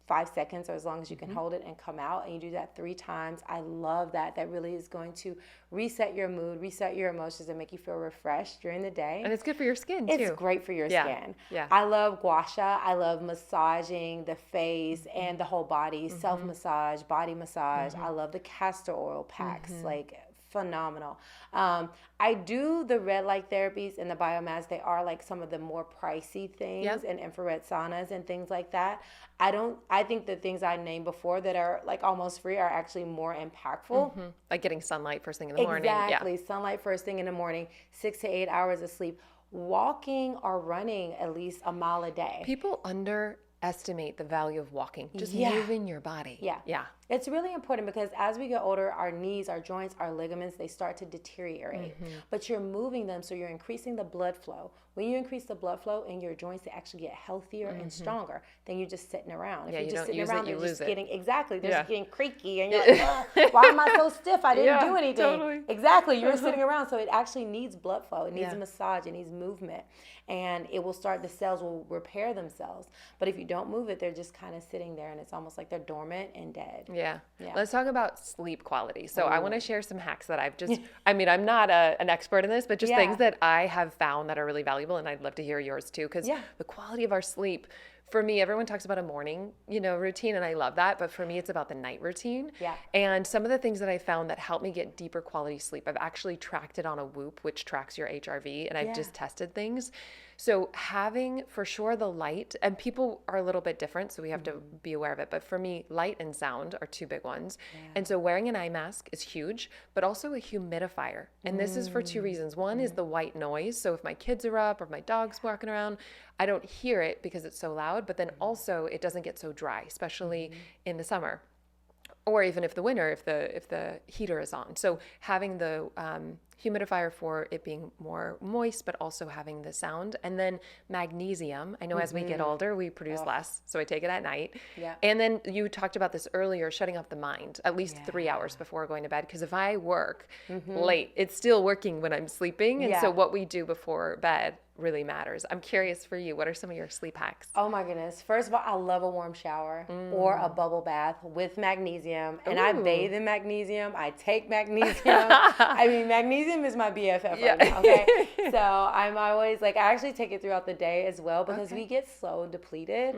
5 seconds, or as long as you can hold it, and come out, and you do that 3 times. I love that. That really is going to reset your mood, reset your emotions, and make you feel refreshed during the day. And it's good for your skin too. It's great for your skin. I love gua sha. I love massaging the face and the whole body, self-massage, body massage. I love the castor oil packs, like phenomenal. I do the red light therapies and the biomass. They are like some of the more pricey things, and infrared saunas and things like that. I think the things I named before that are like almost free are actually more impactful. Like getting sunlight first thing in the morning. Exactly. Sunlight first thing in the morning, 6 to 8 hours of sleep, walking or running at least a mile a day. People underestimate the value of walking, just moving your body. It's really important because as we get older, our knees, our joints, our ligaments, they start to deteriorate. But you're moving them, so you're increasing the blood flow. When you increase the blood flow in your joints, they actually get healthier and stronger than you just sitting around. If you're just sitting around, they're just getting they're just getting creaky, and you're like, why am I so stiff? I didn't do anything. Totally. Exactly, you were sitting around, so it actually needs blood flow. It needs a massage. It needs movement, and it will start. The cells will repair themselves. But if you don't move it, they're just kind of sitting there, and it's almost like they're dormant and dead. Let's talk about sleep quality. So I want to share some hacks that I've just, I mean, I'm not an expert in this, but just things that I have found that are really valuable, and I'd love to hear yours too, because the quality of our sleep, for me, everyone talks about a morning, routine, and I love that, but for me, it's about the night routine. And some of the things that I found that help me get deeper quality sleep, I've actually tracked it on a Whoop, which tracks your HRV, and I've just tested things. So having, for sure, the light, and people are a little bit different, so we have to be aware of it. But for me, light and sound are 2 big ones. And so wearing an eye mask is huge, but also a humidifier. And this is for 2 reasons. One is the white noise. So if my kids are up or my dog's walking around, I don't hear it because it's so loud, but then also it doesn't get so dry, especially in the summer. Or even if the winter, if the heater is on. So having the humidifier for it being more moist, but also having the sound. And then magnesium. I know as we get older, we produce less, so I take it at night. And then you talked about this earlier, shutting off the mind at least 3 hours before going to bed. Because if I work late, it's still working when I'm sleeping. And so what we do before bed really matters. I'm curious for you, what are some of your sleep hacks? Oh my goodness. First of all, I love a warm shower or a bubble bath with magnesium. And I bathe in magnesium. I take magnesium. I mean, magnesium is my BFF right now, okay? So I'm always like, I actually take it throughout the day as well because we get so depleted.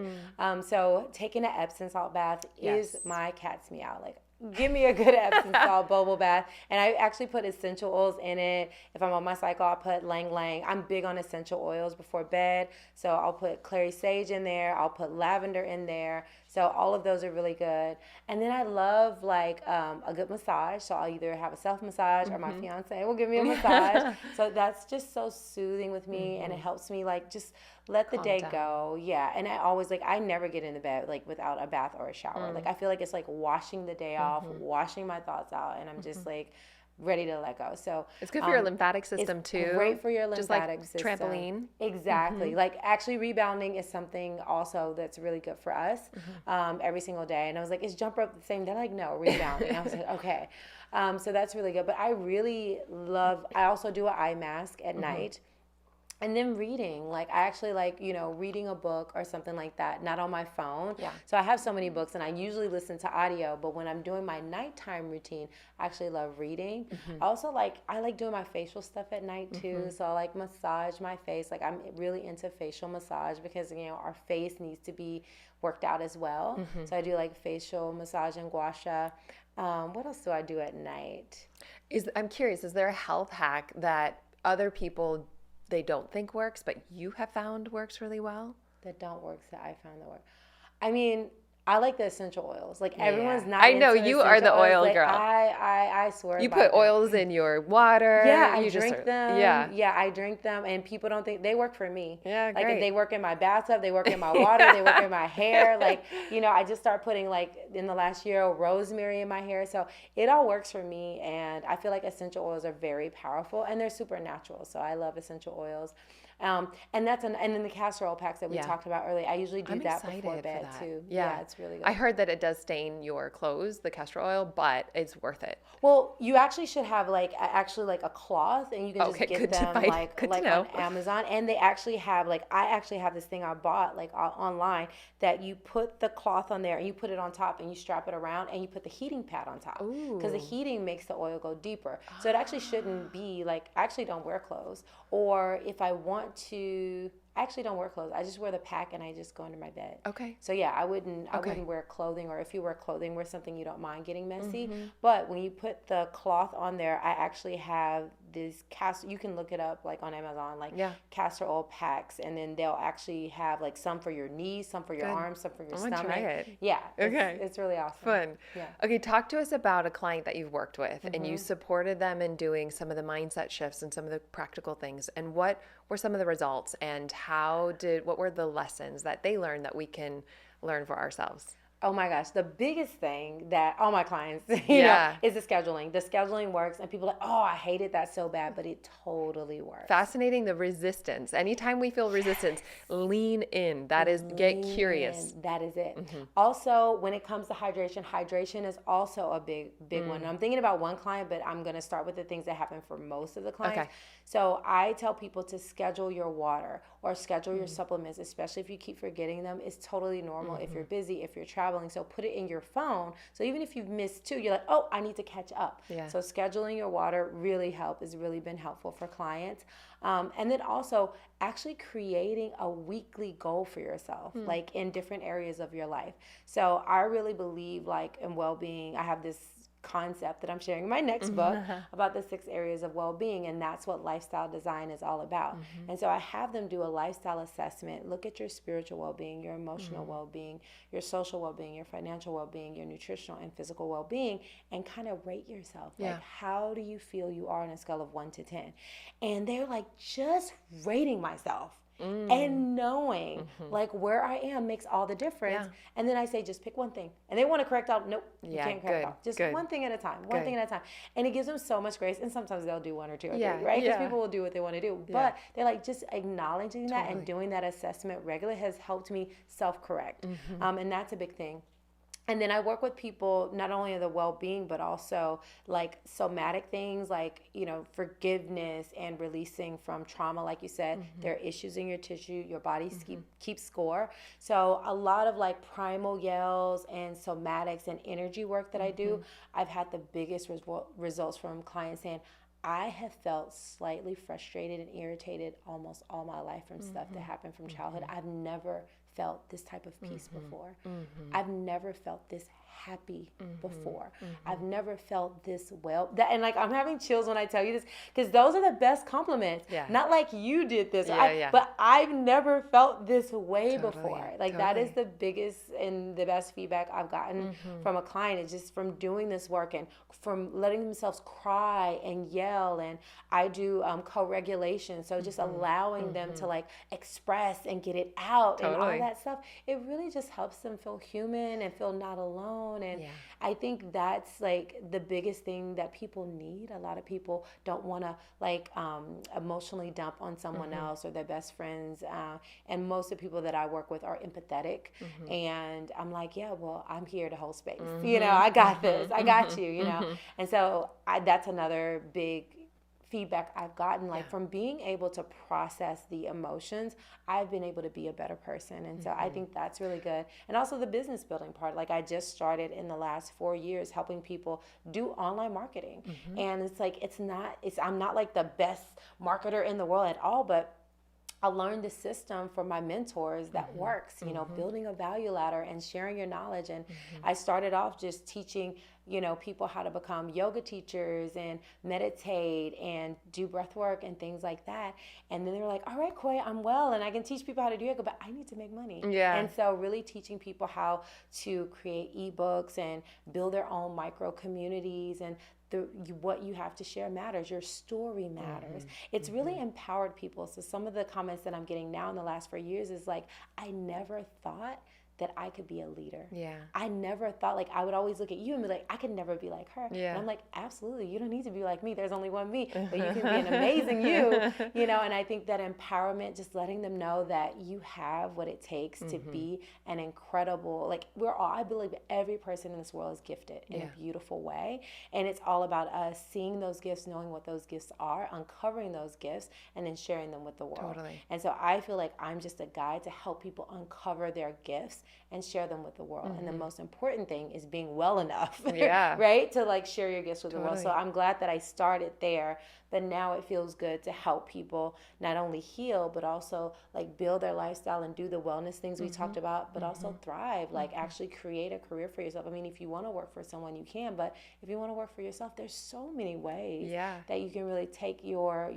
So taking an Epsom salt bath is my cat's meow. Like, give me a good Epsom salt bubble bath. And I actually put essential oils in it. If I'm on my cycle, I'll put Lang Lang. I'm big on essential oils before bed. So I'll put clary sage in there. I'll put lavender in there. So all of those are really good. And then I love like a good massage. So I'll either have a self massage or my fiance will give me a massage. So that's just so soothing with me. And it helps me like just let the day go. Yeah. And I always like, I never get into bed like without a bath or a shower. Like I feel like it's like washing the day off, washing my thoughts out. And I'm just like ready to let go. So it's good for your lymphatic system it's too. Great for your lymphatic just like system. Trampoline. Exactly. Like actually rebounding is something also that's really good for us every single day. And I was like, is jump rope the same? They're like, no, rebounding. I was like, okay. So that's really good. But I really love, I also do an eye mask at night. And then reading, like I actually like, you know, reading a book or something like that, not on my phone. Yeah. So I have so many books and I usually listen to audio, but when I'm doing my nighttime routine, I actually love reading. I also I like doing my facial stuff at night too. So I like massage my face. Like I'm really into facial massage because, you know, our face needs to be worked out as well. So I do like facial massage and gua sha. What else do I do at night? I'm curious, is there a health hack that other people they don't think works, but you have found works really well? That don't work that I found that work. I mean, I like the essential oils. Like everyone's not. I know you are the oil girl. I swear. You put oils in your water. Yeah, I drink them. Yeah, I drink them, and people don't think they work for me. Yeah, like great. They work in my bathtub, they work in my water, they work in my hair. Like, you know, I just start putting like in the last year rosemary in my hair, so it all works for me. And I feel like essential oils are very powerful, and they're super natural. So I love essential oils. And then the castor oil packs that we talked about earlier. I usually do that before bed too. Yeah, it's really good. I heard that it does stain your clothes, the castor oil, but it's worth it. Well, you actually should have like a cloth, and you can just get them like on Amazon. And they actually have I actually have this thing I bought online that you put the cloth on there and you put it on top and you strap it around and you put the heating pad on top because the heating makes the oil go deeper. So it actually shouldn't be I actually don't wear clothes, or if I want to. I actually don't wear clothes. I just wear the pack and I just go under my bed. Okay. So yeah, I wouldn't wear clothing, or if you wear clothing, wear something you don't mind getting messy. But when you put the cloth on there, I actually have these you can look it up on Amazon, castor oil packs, and then they'll actually have some for your knees, some for your arms, some for your stomach. I'm gonna try it. Yeah. It's really awesome. Fun. Yeah. Okay, talk to us about a client that you've worked with and you supported them in doing some of the mindset shifts and some of the practical things, and what were some of the results, and what were the lessons that they learned that we can learn for ourselves? Oh my gosh, the biggest thing that all my clients, you know, is the scheduling. The scheduling works, and people are like, oh, I hated that so bad, but it totally works. Fascinating, the resistance. Anytime we feel resistance, lean in. Get curious. That is it. Also, when it comes to hydration is also a big one. I'm thinking about one client, but I'm going to start with the things that happen for most of the clients. Okay. So I tell people to schedule your water or schedule your supplements, especially if you keep forgetting them. It's totally normal if you're busy, if you're traveling. So put it in your phone. So even if you've missed 2, you're like, oh, I need to catch up. Yeah. So scheduling your water has really been helpful for clients. And then also actually creating a weekly goal for yourself, in different areas of your life. So I really believe in well-being. I have this concept that I'm sharing in my next book about the 6 areas of well-being, and that's what lifestyle design is all about. And so I have them do a lifestyle assessment, look at your spiritual well-being, your emotional well-being, your social well-being, your financial well-being, your nutritional and physical well-being, and kind of rate yourself. How do you feel you are on a scale of 1 to 10? And they're just rating myself. And knowing where I am makes all the difference. And then I say, just pick one thing. And they want to correct out. Nope, you can't correct out. Just one thing at a time. One thing at a time. And it gives them so much grace. And sometimes they'll do 1 or 2 or 3, right? Because people will do what they want to do. But they're just acknowledging that and doing that assessment regularly has helped me self-correct. And that's a big thing. And then I work with people not only in the well-being, but also like somatic things like, forgiveness and releasing from trauma. Like you said, there are issues in your tissue, your body keep score. So a lot of like primal yells and somatics and energy work that I do, I've had the biggest results from clients saying, I have felt slightly frustrated and irritated almost all my life from stuff that happened from childhood. I've never felt this type of peace before. I've never felt this happy before. I've never felt this and like I'm having chills when I tell you this, because those are the best compliments. Yeah. Not like you did this, Yeah. but I've never felt this way before. Like that is the biggest and the best feedback I've gotten from a client. It's just from doing this work and from letting themselves cry and yell. And I do co-regulation, so just allowing them to like express and get it out and all that stuff. It really just helps them feel human and feel not alone. And I think that's like the biggest thing that people need. A lot of people don't want to like emotionally dump on someone else or their best friends. And most of the people that I work with are empathetic. And I'm like, yeah, well, I'm here to hold space. I got this. I got you, And so that's another big feedback I've gotten, like from being able to process the emotions, I've been able to be a better person. And so I think that's really good. And also the business building part, like I just started in the last 4 years helping people do online marketing. And it's like, I'm not like the best marketer in the world at all, but I learned the system from my mentors that works, building a value ladder and sharing your knowledge. And I started off just teaching, people how to become yoga teachers and meditate and do breath work and things like that. And then they were like, all right, Koya, I'm well and I can teach people how to do yoga, but I need to make money. Yeah. And so really teaching people how to create ebooks and build their own micro communities, and what you have to share matters. Your story matters. It's really empowered people. So some of the comments that I'm getting now in the last 4 years is like, I never thought that I could be a leader. Yeah. I never thought, like, I would always look at you and be like, I could never be like her. Yeah. And I'm like, absolutely, you don't need to be like me. There's only one me, but you can be an amazing you, and I think that empowerment, just letting them know that you have what it takes to be an incredible, like I believe every person in this world is gifted in a beautiful way. And it's all about us seeing those gifts, knowing what those gifts are, uncovering those gifts, and then sharing them with the world. Totally. And so I feel like I'm just a guide to help people uncover their gifts and share them with the world. And the most important thing is being well enough, right? To like share your gifts with the world. So I'm glad that I started there, but now it feels good to help people not only heal, but also like build their lifestyle and do the wellness things we talked about, but also thrive, like actually create a career for yourself. I mean, if you want to work for someone, you can, but if you want to work for yourself, there's so many ways that you can really take your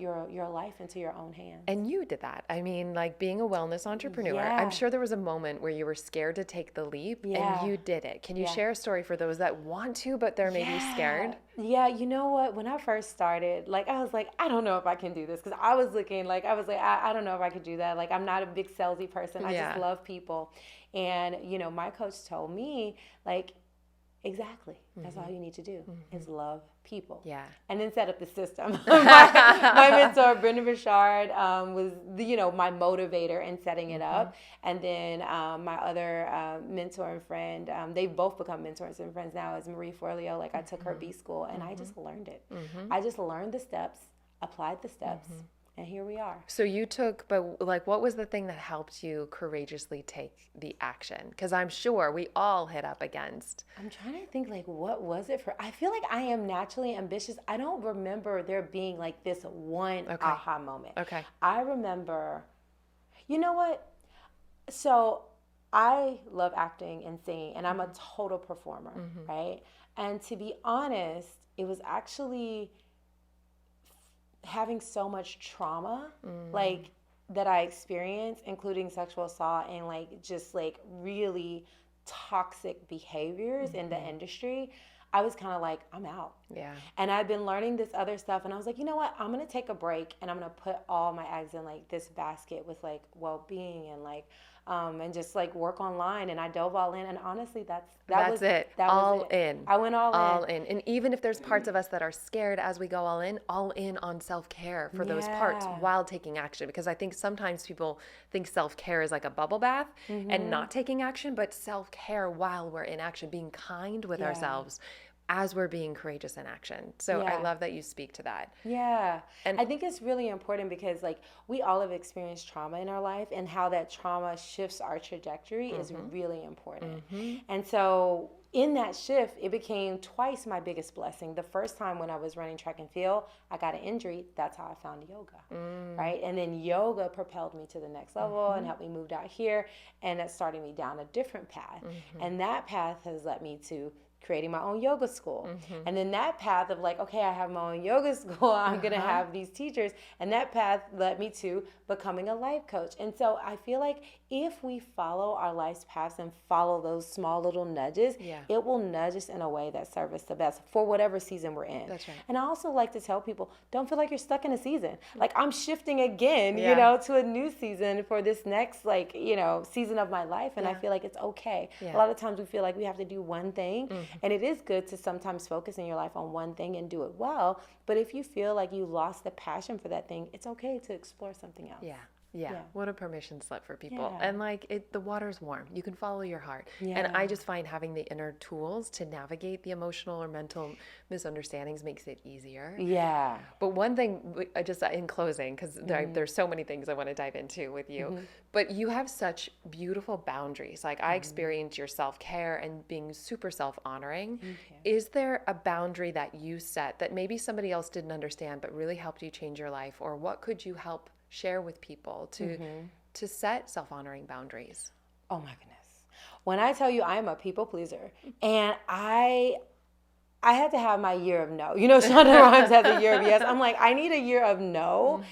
life into your own hands. And you did that. I mean, like being a wellness entrepreneur, I'm sure there was a moment where you were scared to take the leap and you did it. Can you share a story for those that want to, but they're maybe scared? Yeah, you know what? When I first started, like I was like, I don't know if I can do this, because I was looking like, I don't know if I could do that. Like I'm not a big salesy person. I just love people. And, my coach told me like, exactly. That's all you need to do is love people. Yeah. And then set up the system. my mentor, Brenda Bouchard, was my motivator in setting it up. And then my other mentor and friend, they've both become mentors and friends now, is Marie Forleo. Like I took her B school and I just learned it. I just learned the steps, applied the steps. And here we are. So you took, but like, what was the thing that helped you courageously take the action? Because I'm sure we all hit up against. I'm trying to think, like, what was it for? I feel like I am naturally ambitious. I don't remember there being like this one aha moment. Okay. I remember, you know what? So I love acting and singing, and I'm a total performer, right? And to be honest, it was actually having so much trauma, like that I experienced, including sexual assault and like just like really toxic behaviors in the industry, I was kind of like, I'm out. Yeah. And I've been learning this other stuff, and I was like, you know what? I'm gonna take a break, and I'm gonna put all my eggs in like this basket with like well-being and like and just like work online. And I dove all in. And honestly, that was it. All in. I went all in. And even if there's parts of us that are scared as we go all in on self-care for those parts while taking action. Because I think sometimes people think self-care is like a bubble bath and not taking action, but self-care while we're in action, being kind with ourselves as we're being courageous in action. So I love that you speak to that. Yeah. And I think it's really important because like we all have experienced trauma in our life, and how that trauma shifts our trajectory is really important. And so in that shift, it became twice my biggest blessing. The first time when I was running track and field, I got an injury. That's how I found yoga, right? And then yoga propelled me to the next level and helped me move out here, and it started me down a different path. And that path has led me to creating my own yoga school. And then that path of like, okay, I have my own yoga school, I'm going to have these teachers. And that path led me to becoming a life coach. And so I feel like if we follow our life's paths and follow those small little nudges, it will nudge us in a way that serves us the best for whatever season we're in. That's right. And I also like to tell people, don't feel like you're stuck in a season. Like I'm shifting again, you know, to a new season for this next, like, you know, season of my life. And I feel like it's okay. A lot of times we feel like we have to do one thing. And it is good to sometimes focus in your life on one thing and do it well. But if you feel like you lost the passion for that thing, it's okay to explore something else. Yeah. What a permission slip for people. And like the water's warm. You can follow your heart. And I just find having the inner tools to navigate the emotional or mental misunderstandings makes it easier. But one thing, just in closing, because there's so many things I want to dive into with you, but you have such beautiful boundaries. Like I experience your self-care and being super self-honoring. Is there a boundary that you set that maybe somebody else didn't understand but really helped you change your life? Or what could you help share with people to set self-honoring boundaries? Oh my goodness. When I tell you I am a people pleaser, and I had to have my year of no. You know, Shonda Rhimes has a year of yes. I'm like, I need a year of no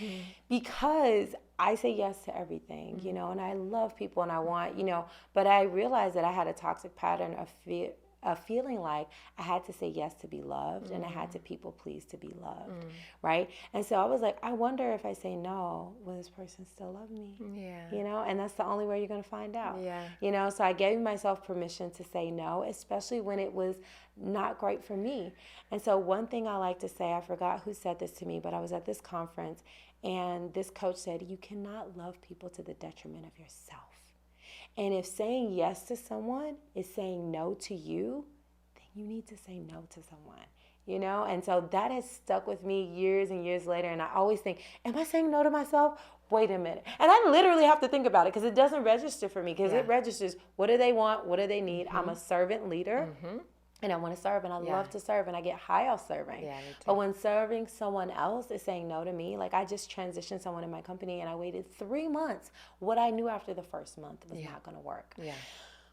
because I say yes to everything, you know, and I love people and I want, you know, but I realized that I had a toxic pattern of feeling like I had to say yes to be loved and I had to people please to be loved, right? And so I was like, I wonder if I say no, will this person still love me? You know, and that's the only way you're going to find out. You know, so I gave myself permission to say no, especially when it was not great for me. And so one thing I like to say, I forgot who said this to me, but I was at this conference and this coach said, you cannot love people to the detriment of yourself. And if saying yes to someone is saying no to you, then you need to say no to someone, you know? And so that has stuck with me years and years later. And I always think, am I saying no to myself? Wait a minute. And I literally have to think about it because it doesn't register for me because it registers, what do they want? What do they need? I'm a servant leader. And I want to serve, and I love to serve, and I get high off serving. But when serving someone else is saying no to me, like I just transitioned someone in my company, and I waited 3 months. What I knew after the first month was not going to work.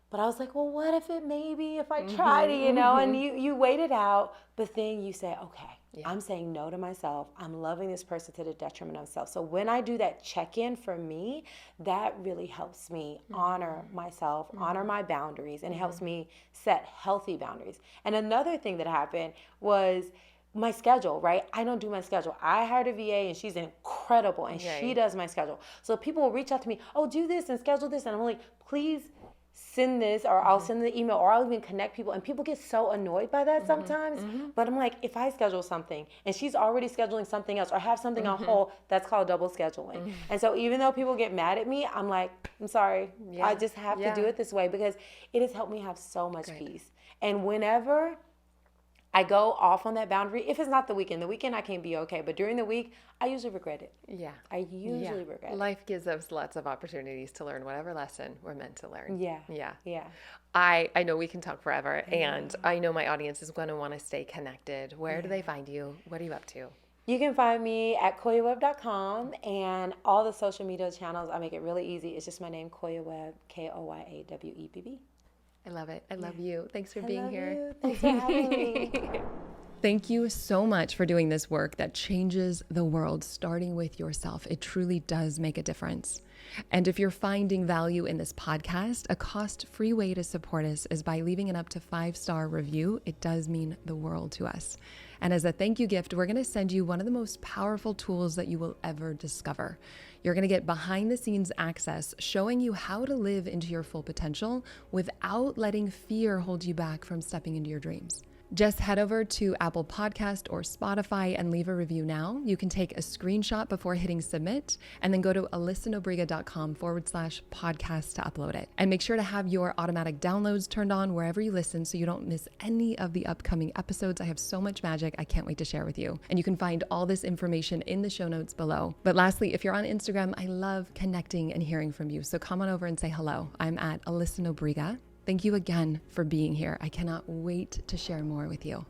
But I was like, well, what if I tried it, you know? And you wait it out, but then you say, okay, I'm saying no to myself. I'm loving this person to the detriment of myself. So when I do that check-in for me, that really helps me honor myself, honor my boundaries, and it helps me set healthy boundaries. And another thing that happened was my schedule, right? I don't do my schedule. I hired a VA and she's incredible and she does my schedule. So people will reach out to me, oh, do this and schedule this. And I'm like, please send this, or I'll send the email, or I'll even connect people. And people get so annoyed by that sometimes. But I'm like, if I schedule something and she's already scheduling something else or have something on hold, that's called double scheduling. And so even though people get mad at me, I'm like, I'm sorry. I just have to do it this way because it has helped me have so much peace. And whenever I go off on that boundary, if it's not the weekend I can be okay. But during the week, I usually regret it. I usually regret it. Life gives us lots of opportunities to learn whatever lesson we're meant to learn. I know we can talk forever, and I know my audience is going to want to stay connected. Where do they find you? What are you up to? You can find me at koyawebb.com and all the social media channels. I make it really easy. It's just my name, Koya Webb, KoyaWebb. I love it. I love you. Thanks for being here. Thanks for having me. Thank you so much for doing this work that changes the world, starting with yourself. It truly does make a difference. And if you're finding value in this podcast, a cost-free way to support us is by leaving an up to 5-star review. It does mean the world to us. And as a thank you gift, we're going to send you one of the most powerful tools that you will ever discover. You're going to get behind the scenes access showing you how to live into your full potential without letting fear hold you back from stepping into your dreams. Just head over to Apple Podcast or Spotify and leave a review now. You can take a screenshot before hitting submit and then go to alyssanobriga.com/podcast to upload it. And make sure to have your automatic downloads turned on wherever you listen so you don't miss any of the upcoming episodes. I have so much magic I can't wait to share with you. And you can find all this information in the show notes below. But lastly, if you're on Instagram, I love connecting and hearing from you. So come on over and say hello. I'm at Alyssa Nobriga. Thank you again for being here. I cannot wait to share more with you.